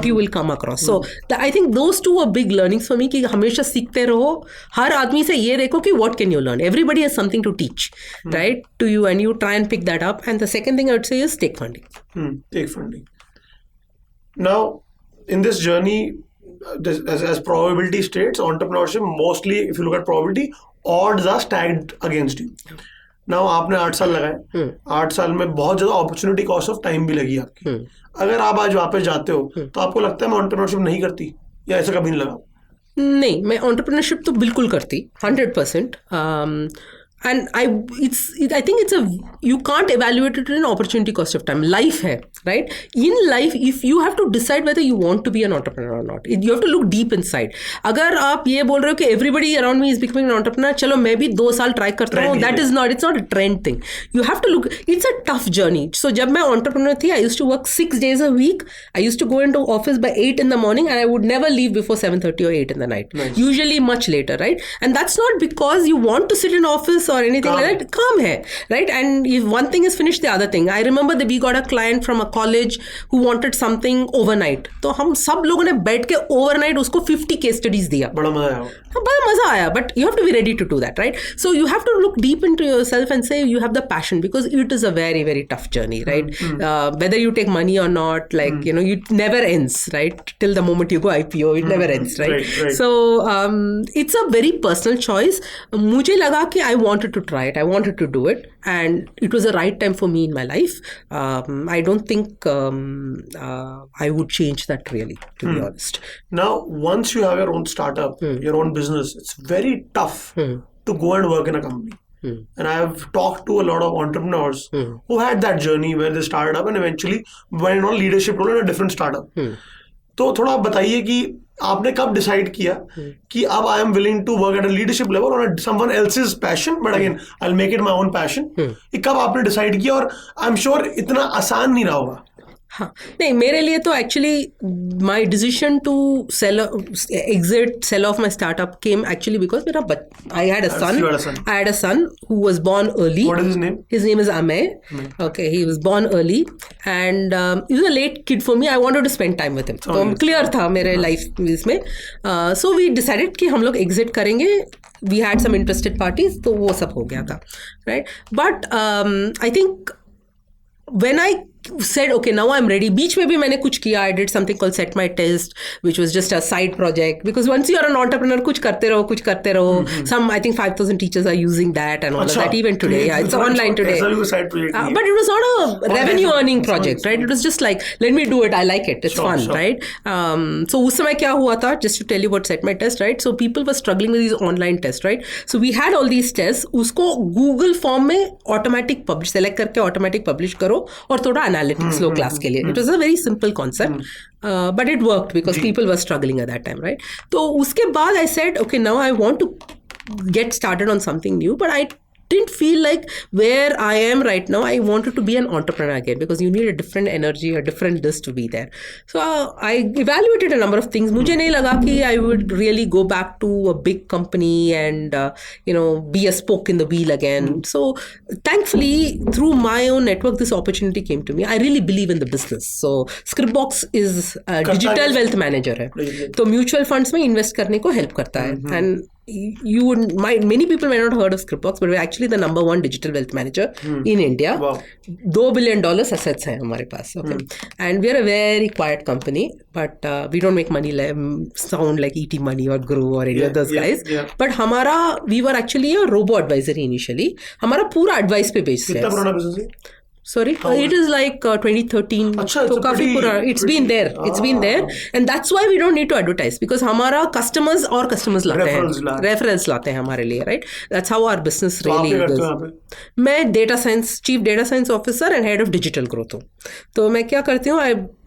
you will come across. So I think those two are big learnings for me कि हमेशा सीखते रहो. हर आदमी से ये देखो कि what can you learn. Everybody has something to teach, right, to you, and you try and pick that up. And the second thing I would say is take funding. Take funding. Now in this journey, as probability states, entrepreneurship mostly, if you look at probability, odds are stacked against you. Now आपने 8 साल लगाए, 8 साल में बहुत ज्यादा opportunity cost of time भी लगी आपकी. अगर आप आज वापस जाते हो तो आपको लगता है मैं एंटरप्रेन्योरशिप नहीं करती, या ऐसा कभी नहीं लगा? नहीं, मैं एंटरप्रेन्योरशिप तो बिल्कुल करती 100%. And I think you can't evaluate it in opportunity cost of time. Life hai, right? In life, if you have to decide whether you want to be an entrepreneur or not, you have to look deep inside. अगर आप ये बोल रहे हो कि everybody around me is becoming an entrepreneur, चलो मैं भी 2 साल try करता हूँ, it's not a trend thing. You have to look, it's a tough journey. So जब मैं entrepreneur थी, I used to work 6 days a week. I used to go into office by 8 in the morning and I would never leave before 7:30 or 8 in the night. Nice. Usually much later, right? And that's not because you want to sit in office or anything like that. Calm hai, right? And if one thing is finished, the other thing. I remember that we got a client from a college who wanted something overnight. तो हम सब लोगों ने बैठ के overnight उसको 50 case studies दिया. बड़ा मजा आया. But you have to be ready to do that, right? So you have to look deep into yourself and say you have the passion, because it is a very, very tough journey, right? Whether you take money or not, like, it never ends, right? Till the moment you go IPO, it never ends, right? So it's a very personal choice. मुझे लगा कि I wanted to try it. I wanted to do it, and it was the right time for me in my life. I don't think I would change that really, to be honest. Now, once you have your own startup, your own business, it's very tough to go and work in a company. And I have talked to a lot of entrepreneurs who had that journey where they started up and eventually went on leadership role in a different startup. तो थोड़ा आप बताइए कि आपने कब decide किया कि अब I am willing to work at a leadership level और someone else's passion, but again I will make it my own passion. ये कब आपने डिसाइड किया? और आई एम श्योर इतना आसान नहीं रहा होगा. हाँ, नहीं, मेरे लिए तो actually my decision to sell off my startup came actually because I had a son who was born early. What is his name? His name is Amay. Okay, he was born early and he was a late kid for me. I wanted to spend time with him. तो clear था मेरे life इसमें. So we decided कि हम लोग exit करेंगे. We had some interested parties, तो वो सब हो गया था, right? But I think when I said okay, now I'm ready, बीच में भी मैंने कुछ किया. I did something called Set My Test, which was just a side project, because once you are an entrepreneur, कुछ करते रहो. Some, I think 5,000 teachers are using that and all of that even today. Yeah, it's online today. But it was not a revenue earning project, right? It was just like, let me do it, I like it, it's fun, right? So उस समय क्या हुआ था, just to tell you about Set My Test, right? So people were struggling with these online tests, right? So we had all these tests, उसको Google form में automatic publish, select करके automatic publish करो और थोड़ा analytics लो class के लिए. It was a very simple concept, but it worked because people were struggling at that time, right? तो उसके बाद I said, okay, now I want to get started on something new, but I didn't feel like where I am right now. I wanted to be an entrepreneur again because you need a different energy, a different this to be there. So I evaluated a number of things. मुझे नहीं लगा कि I would really go back to a big company and be a spoke in the wheel again. So thankfully through my own network this opportunity came to me. I really believe in the business. So Scripbox is a digital wealth manager है. तो mutual funds में invest करने को help करता है. And many people may not have heard of Scripbox, but we're actually the number 1 digital wealth manager in India. Wow. $2 billion assets हैं हमारे पास. Okay. And we are a very quiet company, but we don't make money sound like ET Money or Grow or any of those guys. Yeah. But we were actually a robo advisory initially. हमारा पूरा advice पे based है. कितना पुराना business है? Sorry, it is like 2013. So काफी पूरा. It's been there. It's been there, and that's why we don't need to advertise because हमारा customers लाते हैं. Referrals लाते हैं हमारे लिए, right? That's how our business really goes. मैं chief data science officer and head of digital growth हूँ. तो मैं क्या करती हूँ?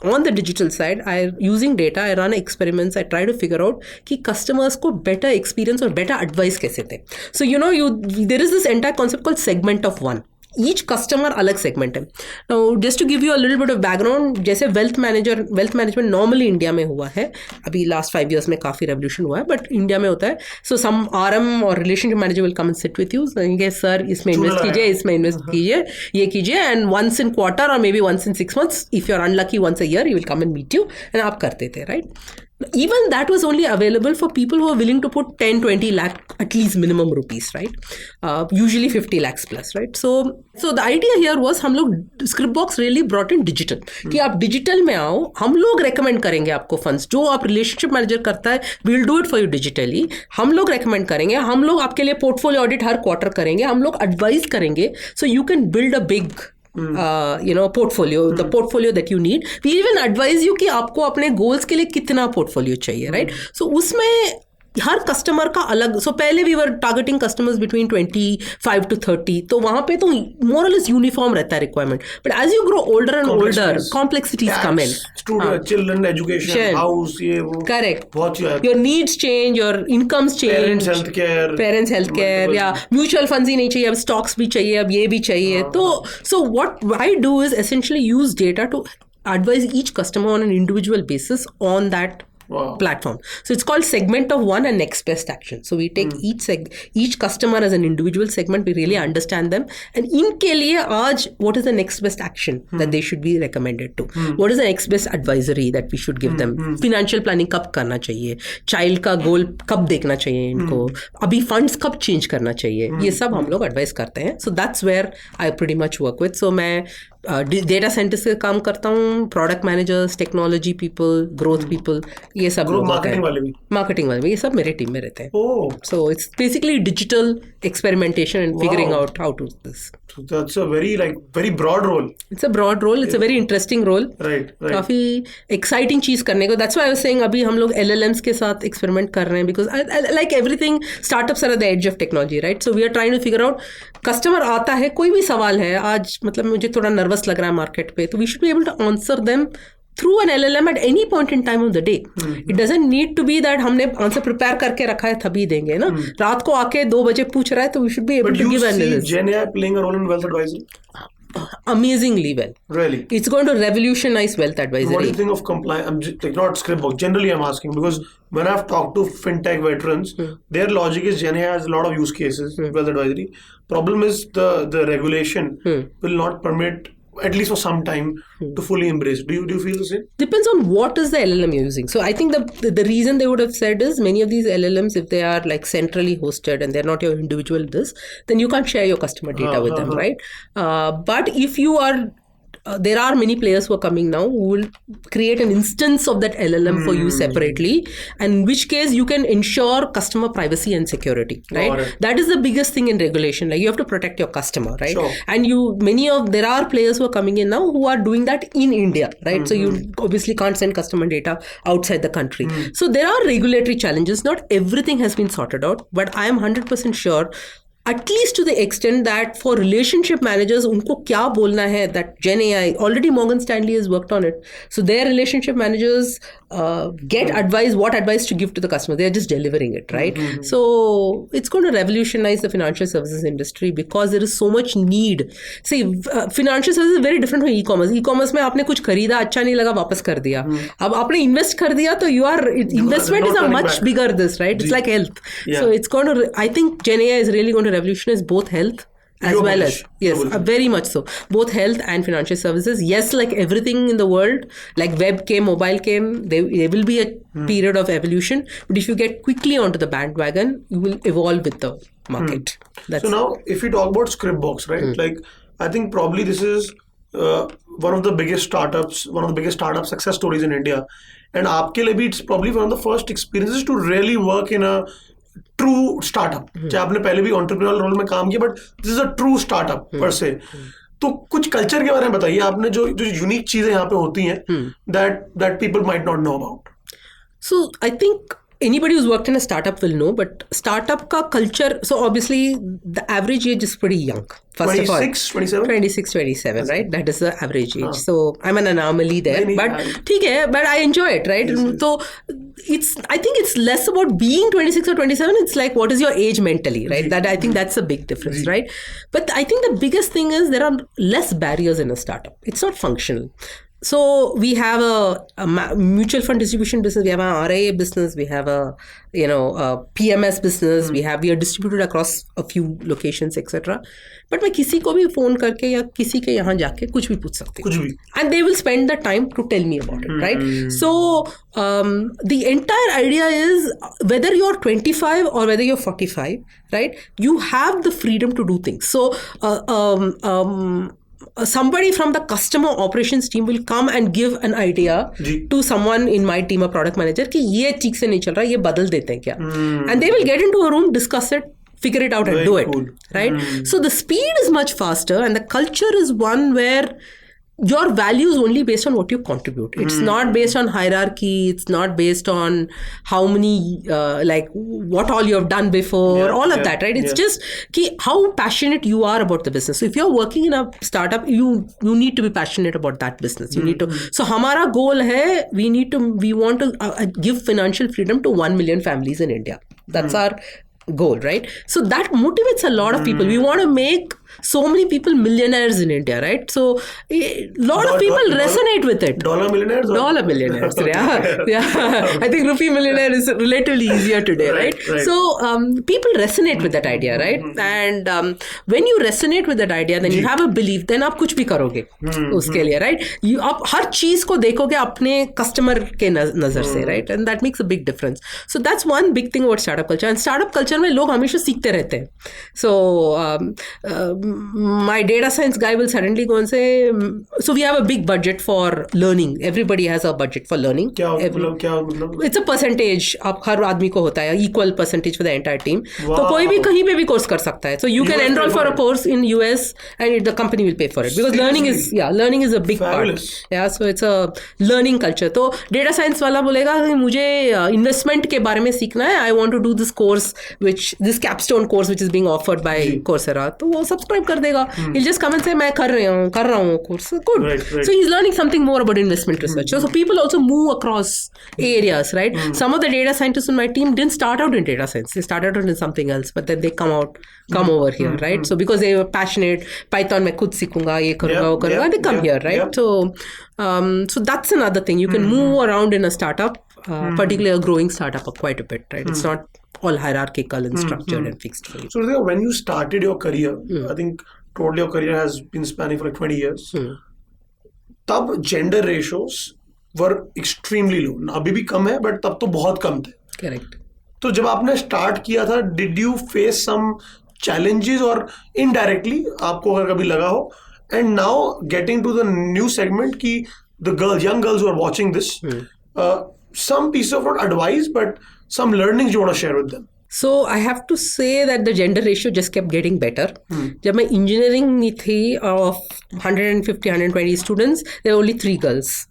On the digital side, using data, I run experiments. I try to figure out कि customers को better experience और better advice कैसे दें. So there is this entire concept called segment of one. Each customer अलग segment है. Now, just to give you a little bit of background, जैसे wealth management normally India में हुआ है. अभी last 5 years में काफी revolution हुआ है, but India में होता है. So some RM or relationship manager will come and sit with you. So कहेंगे sir इसमें invest कीजिए, इसमें invest कीजिए, ये कीजिए, and once in quarter or maybe once in 6 months, if you're unlucky once a year, he will come and meet you and आप करते थे, right? Even that was only available for people who are willing to put 10-20 lakh at least minimum rupees, right? Usually 50 lakhs plus, right? So the idea here was हम लोग Scripbox really brought in digital कि आप digital में आओ, हम लोग recommend करेंगे आपको funds जो आप relationship manager करता है, we'll do it for you digitally. हम लोग recommend करेंगे, हम लोग आपके लिए portfolio audit हर quarter करेंगे, हम लोग advise करेंगे, so you can build a big portfolio, the portfolio that you need. We even advise you कि आपको अपने goals के लिए कितना portfolio चाहिए, right? So उसमें हर कस्टमर का अलग, सो पहले we were targeting customers between 25 to 30, तो वहां पे तो मोर और लेस यूनिफॉर्म रहता है requirement, but as you grow older and older complexities come in, student, children education, house, ये वो, correct, your needs change, your incomes change, parents health care, या म्यूचुअल फंड्स ही नहीं चाहिए, अब स्टॉक्स भी चाहिए, अब ये भी चाहिए. तो so what I do is essentially use data to advise each customer on an individual basis on that platform. So it's called segment of one and next best action. So we take each customer as an individual segment. We really understand them, and इनके लिए आज what is the next best action that they should be recommended to? What is the next best advisory that we should give them? Financial planning कब करना चाहिए? Child का goal कब देखना चाहिए इनको? अभी funds कब change करना चाहिए? ये सब हम लोग advise करते हैं. So that's where I pretty much work with. So मैं डेटा साइंटिस्ट का काम करता हूँ, product managers, technology people, growth people, ये सब लोग, मार्केटिंग वाले भी ये सब मेरे टीम में रहते हैं. So it's basically digital experimentation and figuring out how to this. That's a very broad role. It's a broad role. It's a very interesting role. Right. काफी exciting चीज करने को. That's why I was saying अभी हम लोग LLMs के साथ experiment कर रहे हैं, because I like everything. Startups are at the edge of technology, right? So we are trying to figure out. Customer आता है, कोई भी सवाल है आज, मतलब मुझे थोड़ा नर्वस लग रहा है मार्केट पे, तो we should be able to answer them through an LLM at any point in time of the day. It doesn't need to be that हमने आंसर प्रिपेयर करके रखा है तभी देंगे ना. रात को आके 2 बजे पूछ रहा है, तो we should be able to give an analysis. But you see Gen AI playing a role in wealth advisory? Amazingly well. Really? It's going to revolutionize wealth advisory. What do you think of compliance? Like not Scripbox. Generally, I'm asking because when I've talked to fintech veterans, their logic is Gen AI has a lot of use cases, wealth advisory. Problem is the regulation will not permit, at least for some time, to fully embrace. Do you feel the same? Depends on what is the LLM you're using. So I think the reason they would have said is many of these LLMs, if they are like centrally hosted and they're not your individual then you can't share your customer data with them, right? But if you are there are many players who are coming now who will create an instance of that LLM for you separately, and in which case you can ensure customer privacy and security, right? That is the biggest thing in regulation. Like you have to protect your customer, right? Sure. And there are players who are coming in now who are doing that in India, right? So you obviously can't send customer data outside the country. So there are regulatory challenges. Not everything has been sorted out, but I am 100% sure, at least to the extent that for relationship managers, उनको क्या बोलना है, that Gen AI, already Morgan Stanley has worked on it. So their relationship managers get what advice to give to the customer. They are just delivering it, right? So it's going to revolutionize the financial services industry because there is so much need. See, financial services is very different from e-commerce. E-commerce में आपने कुछ खरीदा, अच्छा नहीं लगा, वापस कर दिया. अब आपने invest कर दिया, तो investment is a much bigger this, right? It's like health. So it's going to, I think Gen AI is really going to revolutionize both health as well as, yes, very much so, both health and financial services. Yes, like everything in the world, like web came, mobile came, there will be a period of evolution, but if you get quickly onto the bandwagon, you will evolve with the market. So now if we talk about Scripbox, right, like I think probably this is one of the biggest startup success stories in India, and आपके लिए भी it's probably one of the first experiences to really work in a true startup. चाहे आपने पहले भी entrepreneurial role में काम किया, but this is a true startup पर से. तो कुछ कल्चर के बारे में बताइए आपने, जो यूनिक चीजें यहाँ पे होती हैं that people might not know about. So I think anybody who's worked in a startup will know, but startup ka culture, so obviously the average age is pretty young. First of all, 26, 27, right? That is the average age. So I'm an anomaly there, but ठीक है, but I enjoy it, right? So I think it's less about being 26 or 27. It's like, what is your age mentally, right? That I think that's a big difference, right? But I think the biggest thing is there are less barriers in a startup. It's not functional. So we have a mutual fund distribution business, we have an RIA business, we have a PMS business, we are distributed across a few locations, etc. But मैं किसी को भी phone करके या किसी के यहाँ जाके कुछ भी पूछ सकती हूँ, and they will spend the time to tell me about it, right? So the entire idea is whether you're 25 or whether you're 45, right? You have the freedom to do things. So somebody from the customer operations team will come and give an idea to someone in my team, a product manager, कि ये ठीक से नहीं चल रहा, ये बदल देते हैं क्या? And they will get into a room, discuss it, figure it out and do it, right? So the speed is much faster, and the culture is one where your value is only based on what you contribute. It's not based on hierarchy. It's not based on how many, what all you have done before, all of that, right? It's just how passionate you are about the business. So if you're working in a startup, you need to be passionate about that business. You need to. So hamara goal hai, we want to give financial freedom to 1 million families in India. That's our goal, right? So that motivates a lot of people. We want to make so many people millionaires in India, right? So a lot of people resonate with it. Dollar millionaires? Dollar millionaires, yeah. I think rupee millionaire is relatively easier today, right? So people resonate with that idea, right? And when you resonate with that idea, then you have a belief, then आप कुछ भी करोगे उसके लिए, right? आप हर चीज को देखोगे अपने customer के नजर से, right? And that makes a big difference. So that's one big thing about startup culture. And startup culture में लोग हमेशा सीखते रहते हैं. So my data science guy will suddenly go and say, so we have a big budget for learning. Everybody has a budget for learning. It's a percentage. आप हर आदमी को होता है, equal percentage for the entire team. तो कोई भी कहीं पे भी course कर सकता है. So you can enroll for a course in US and the company will pay for it, because learning is a big part. Yeah, so it's a learning culture. तो data science वाला बोलेगा मुझे investment के बारे में सीखना है. I want to do this course, this capstone course which is being offered by Coursera. तो वो subscribe कर देगा. He'll just come and say मैं कर रहा हूँ course. Good. Right. So he's learning something more about investment research. So people also move across areas, right? Some of the data scientists in my team didn't start out in data science. They started out in something else, but then they come over here, right? So because they were passionate, Python मैं खुद सीखूंगा, ये करूंगा, वो करूंगा, they come here, right? So that's another thing. You can move around in a startup, particularly a growing startup, quite a bit, right? It's not all hierarchical and structured and fixed for you. So when you started your career, I think total your career has been spanning for like 20 years. तब gender ratios were extremely low. अभी भी कम है, but तब तो बहुत कम थे. Correct. तो जब आपने start किया था, did you face some challenges or indirectly आपको अगर कभी लगा हो? And now getting to the new segment कि the young girls who are watching this, some piece of not advice, but some learnings you want to share with them. So I have to say that the gender ratio just kept getting better. जब मैं engineering में थी, of 150-120 students, there were only 3 girls.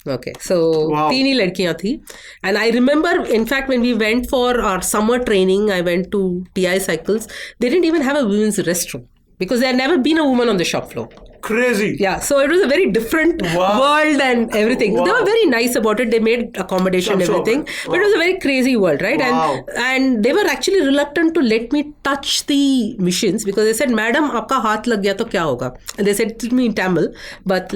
Okay, so 3 ही लड़कियां थी. And I remember, in fact, when we went for our summer training, I went to TI Cycles, they didn't even have a women's restroom, because there had never been a woman on the shop floor. Crazy. Yeah, so it was a very different world and everything. They were very nice about it. They made accommodation and everything. But it was a very crazy world, right? And they were actually reluctant to let me touch the machines, because they said, Madam, aapka haath lag gaya to kya hoga? And they said to me in Tamil, but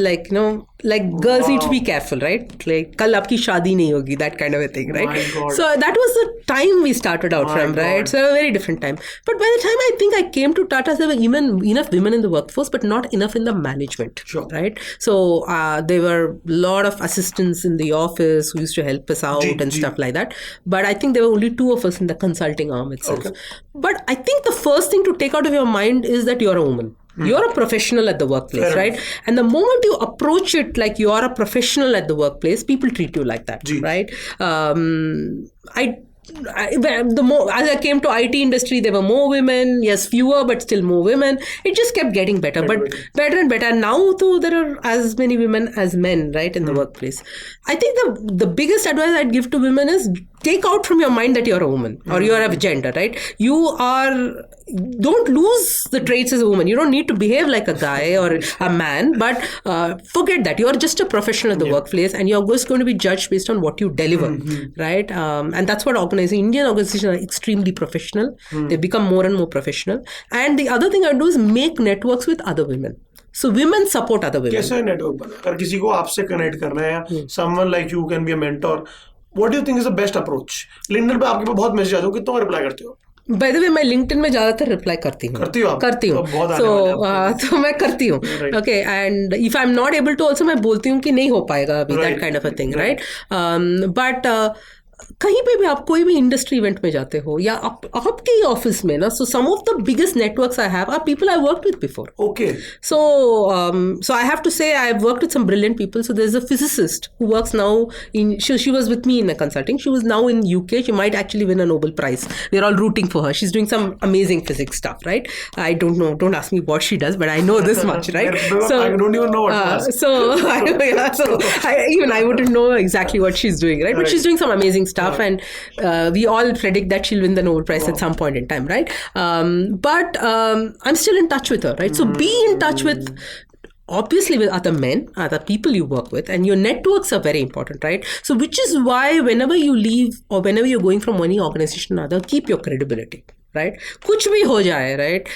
girls need to be careful, right? Like, kal aapki shaadi nahi hogi, that kind of a thing, right? So that was the time we started out from, right? So a very different time. But by the time I think I came to Tata, there were even enough women in the workforce, but not enough in the management, right? So there were a lot of assistants in the office who used to help us out and stuff like that. But I think there were only 2 of us in the consulting arm itself. Okay. But I think the first thing to take out of your mind is that you're a woman. You're a professional at the workplace, right? And the moment you approach it like you are a professional at the workplace, people treat you like that, right? As I came to IT industry, there were more women. Yes, fewer, but still more women. It just kept getting better, but better and better. Now, too, there are as many women as men, right, in the workplace. I think the biggest advice I'd give to women is take out from your mind that you're a woman or you're a gender, right? Don't lose the traits as a woman. You don't need to behave like a guy or a man, but forget that. You're just a professional at the workplace, and you're just going to be judged based on what you deliver, right? And that's what Indian organizations are extremely professional. They become more and more professional. And the other thing I do is make networks with other women. So women support other women. कैसे network बना? अगर किसी को आपसे connect करना है या someone like you can be a mentor, what do you think is the best approach? LinkedIn पे आपके पास बहुत मैसेज आते हो, कितना रिप्लाई करते हो? By the way, मैं LinkedIn में ज्यादातर रिप्लाई करती हूँ. करती हो आप? करती हूँ. तो मैं करती हूँ. Okay, and if I'm not able to also मैं बोलती हूँ कि नहीं हो पाएगा अभी, that kind of a thing, right? But कहीं पे भी आप कोई भी इंडस्ट्री इवेंट में जाते हो या आपके ही ऑफिस में ना, so some of the biggest networks I have are people I worked with before. Okay. So I have to say I've worked with some brilliant people. So there's a physicist who works now in, she was with me in a consulting. She was now in UK. She might actually win a Nobel Prize. We're all rooting for her. She's doing some amazing physics stuff, right? I don't know. Don't ask me what she does, but I know this much, right? So I don't even know what she does. I wouldn't know exactly what she's doing, right? But she's doing some amazing stuff, and we all predict that she'll win the Nobel Prize at some point in time, right? But I'm still in touch with her, right? So be in touch with, obviously, with other men, other people you work with, and your networks are very important, right? So which is why whenever you leave or whenever you're going from one organization to another, keep your credibility, right? Kuch bhi ho jaye, right?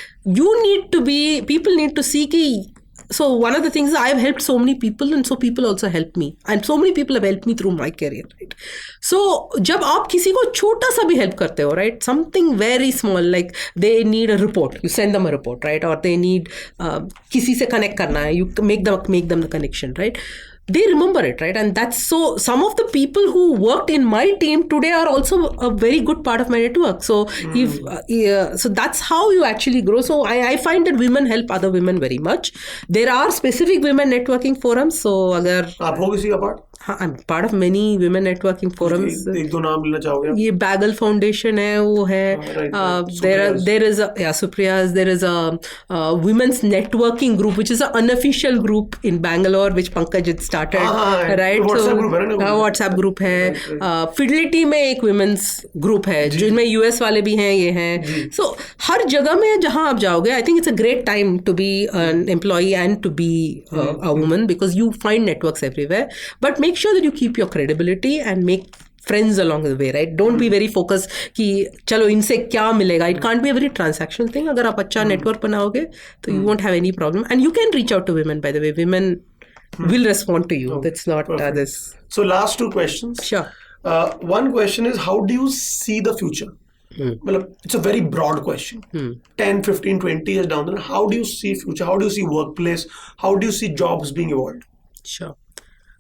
People need to see ki. So one of the things is I've helped so many people, and so people also helped me, and so many people have helped me through my career, right? So जब आप किसी को छोटा सा भी help करते हो, right? Something very small, like they need a report, you send them a report, right? Or they need किसी से connect करना है, you make them the connection, right? They remember it, right? And that's so, some of the people who worked in my team today are also a very good part of my network. So so that's how you actually grow. So I find that women help other women very much. There are specific women networking forums. So अगर आप हो किसी का part? हाँ, I'm part of many women networking forums. एक दो नाम लेना चाहोगे? ये Bagel Foundation है, वो है. There is a Supriya's. There is a women's networking group, which is an unofficial group in Bangalore, which Pankaj had started, right? WhatsApp group है. Fidelity में एक women's group है, जिनमें US वाले भी हैं, ये हैं. So हर जगह में जहाँ आप जाओगे, I think it's a great time to be an employee and to be a woman, because you find networks everywhere. But make sure that you keep your credibility and make friends along the way, right? Don't be very focused कि चलो इनसे क्या मिलेगा. It can't be a very transactional thing. अगर आप अच्छा network बनाओगे, तो you won't have any problem. And you can reach out to women, by the way. Women will respond to you. Okay. That's not this. So last two questions. Sure. One question is, how do you see the future? It's a very broad question. 10, 15, 20 years down the line, how do you see future? How do you see workplace? How do you see jobs being evolved? Sure.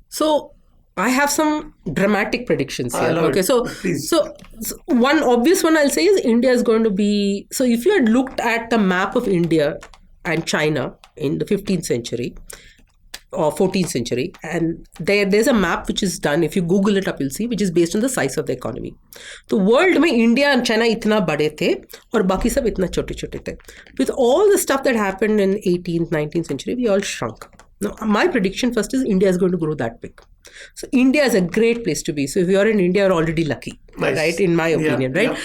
So I have some dramatic predictions here. Okay, so one obvious one I'll say is India is going to be. So if you had looked at the map of India and China in the 15th century or 14th century, and there's a map which is done. If you Google it up, you'll see, which is based on the size of the economy. So world में India and China इतना बड़े थे और बाकी सब इतना छोटे-छोटे थे. With all the stuff that happened in 18th, 19th century, we all shrunk. Now, my prediction first is India is going to grow that big. So India is a great place to be. So if you're in India, you're already lucky, right? In my opinion, right?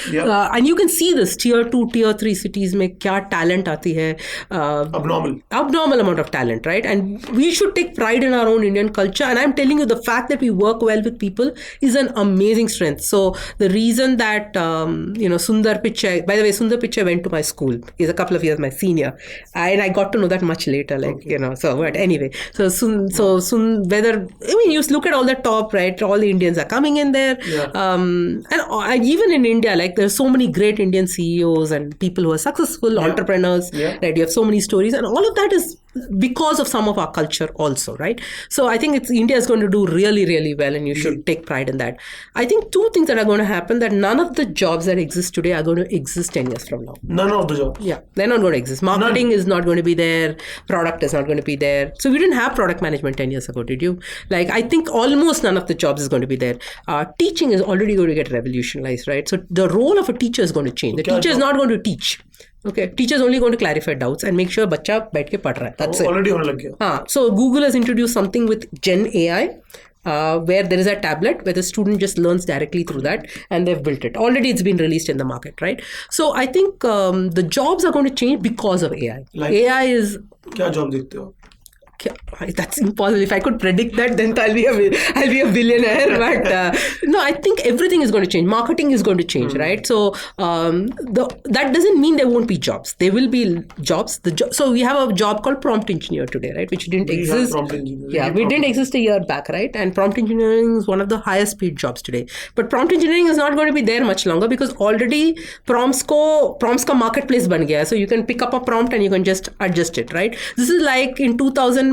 And you can see this tier 2, tier 3 cities में क्या talent आती है. Abnormal amount of talent, right? And we should take pride in our own Indian culture. And I'm telling you, the fact that we work well with people is an amazing strength. So the reason that, Sundar Pichai, by the way, Sundar Pichai went to my school. He's a couple of years my senior. And I got to know that much later, but anyway. So whether, you look at all the top, right? All the Indians are coming in there. And even in India, like there's so many great Indian CEOs and people who are successful, entrepreneurs, right? You have so many stories, and all of that is because of some of our culture also, right? So I think India is going to do really, really well, and you should take pride in that. I think two things that are going to happen, that none of the jobs that exist today are going to exist 10 years from now. None of the jobs? Yeah, they're not going to exist. Marketing is not going to be there. Product is not going to be there. So we didn't have product management 10 years ago, did you? Like, I think almost none of the jobs is going to be there. Teaching is already going to get revolutionized, right? So the role of a teacher is going to change. The teacher is not going to teach. Okay, teacher is only going to clarify doubts and make sure बच्चा बैठ के पढ़ रहा है. That's it. Already होने लग गया. So Google has introduced something with Gen AI, where there is a tablet where the student just learns directly through that, and they've built it. Already it's been released in the market, right? So I think the jobs are going to change because of AI. Like, AI is... क्या job देखते हो? that's impossible. If I could predict that, then I'll be a billionaire. But no, I think everything is going to change. Marketing is going to change, right? So that doesn't mean there won't be jobs. There will be jobs. So we have a job called prompt engineer today, right? Which didn't exist. We didn't exist a year back, right? And prompt engineering is one of the highest paid jobs today. But prompt engineering is not going to be there much longer because already prompts ka marketplace ban gaya. So you can pick up a prompt and you can just adjust it, right? This is like in 2000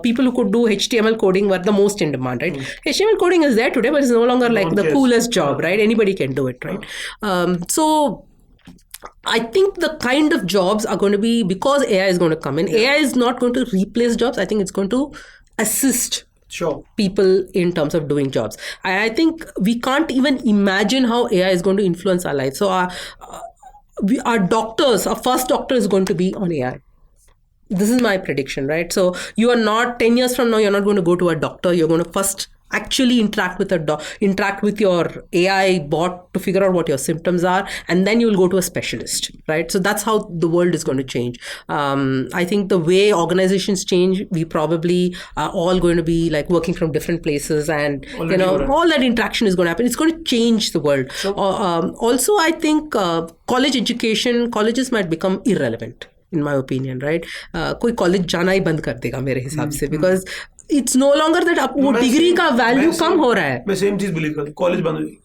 people who could do HTML coding were the most in demand, right? HTML coding is there today, but it's no longer like the coolest job, right? Anybody can do it, right? So I think the kind of jobs are going to be, because AI is going to come in, AI is not going to replace jobs. I think it's going to assist people in terms of doing jobs. I think we can't even imagine how AI is going to influence our lives. So our doctors, our first doctor is going to be on AI. This is my prediction, right? So you are not 10 years from now, you're not going to go to a doctor. You're going to first actually interact with your AI bot to figure out what your symptoms are, and then you will go to a specialist, right? So that's how the world is going to change. I think the way organizations change, we probably are all going to be like working from different places, and all that interaction is going to happen. It's going to change the world. Also, I think colleges might become irrelevant, in my opinion, right? कोई college जाना ही बंद कर देगा मेरे हिसाब से, because it's no longer that वो degree का वैल्यू कम हो रहा है. मैं सेम चीज बिलीव करता हूँ, कॉलेज बंद हो जाएगी.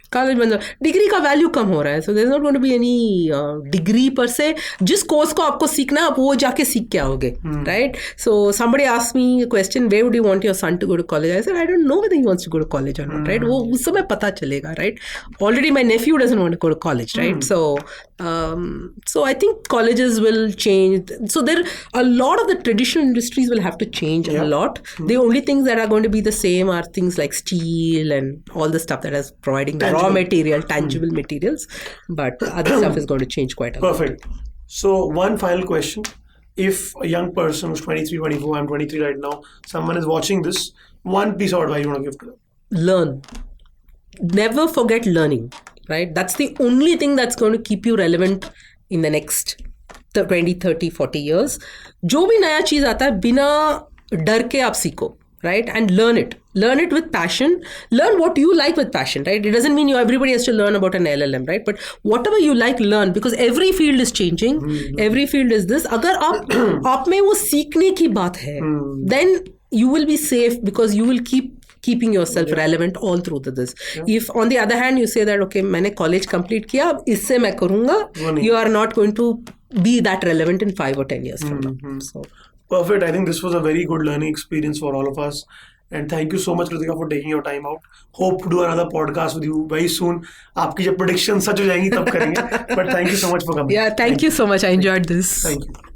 डिग्री का वैल्यू कम हो रहा है. So there is not going to be any degree per se. जिस कोर्स को आपको सीखना है आप वो जाके सीख के आओगे, right? So somebody asked me a question, where would you want your son to go to college? I said, I don't know whether he wants to go to college or not, right? वो उस समय पता चलेगा, right? Already my nephew doesn't want to go to college, right? So I think colleges will change. So there, a lot of the traditional industries will have to change a lot. The only things that are going to be the same are things like steel and all the stuff that is providing the raw material, tangible materials. But other stuff is going to change quite a lot. Perfect. So one final question. If a young person who's 23, 24, I'm 23 right now, someone is watching this, one piece of advice you want to give to them? Learn. Never forget learning, right? That's the only thing that's going to keep you relevant in the next 20, 30, 40 years. जो भी नया चीज आता है बिना डर के आप सीखो, right? And learn it. Learn it with passion. Learn what you like with passion, right? It doesn't mean everybody has to learn about an LLM, right? But whatever you like, learn, because every field is changing. Every field is this. अगर आप में वो सीखने की बात है, then you will be safe because you will keeping yourself relevant all through this. If on the other hand you say that okay, मैंने college complete किया, अब इससे मैं करूँगा, you are not going to be that relevant in 5 or 10 years from now. So perfect. I think this was a very good learning experience for all of us. And thank you so much, Krithika, for taking your time out. Hope to do another podcast with you very soon. आपकी जब predictions सच हो जाएंगी तब करेंगे. But thank you so much for coming. Yeah, thank you so much. I enjoyed this. Thank you.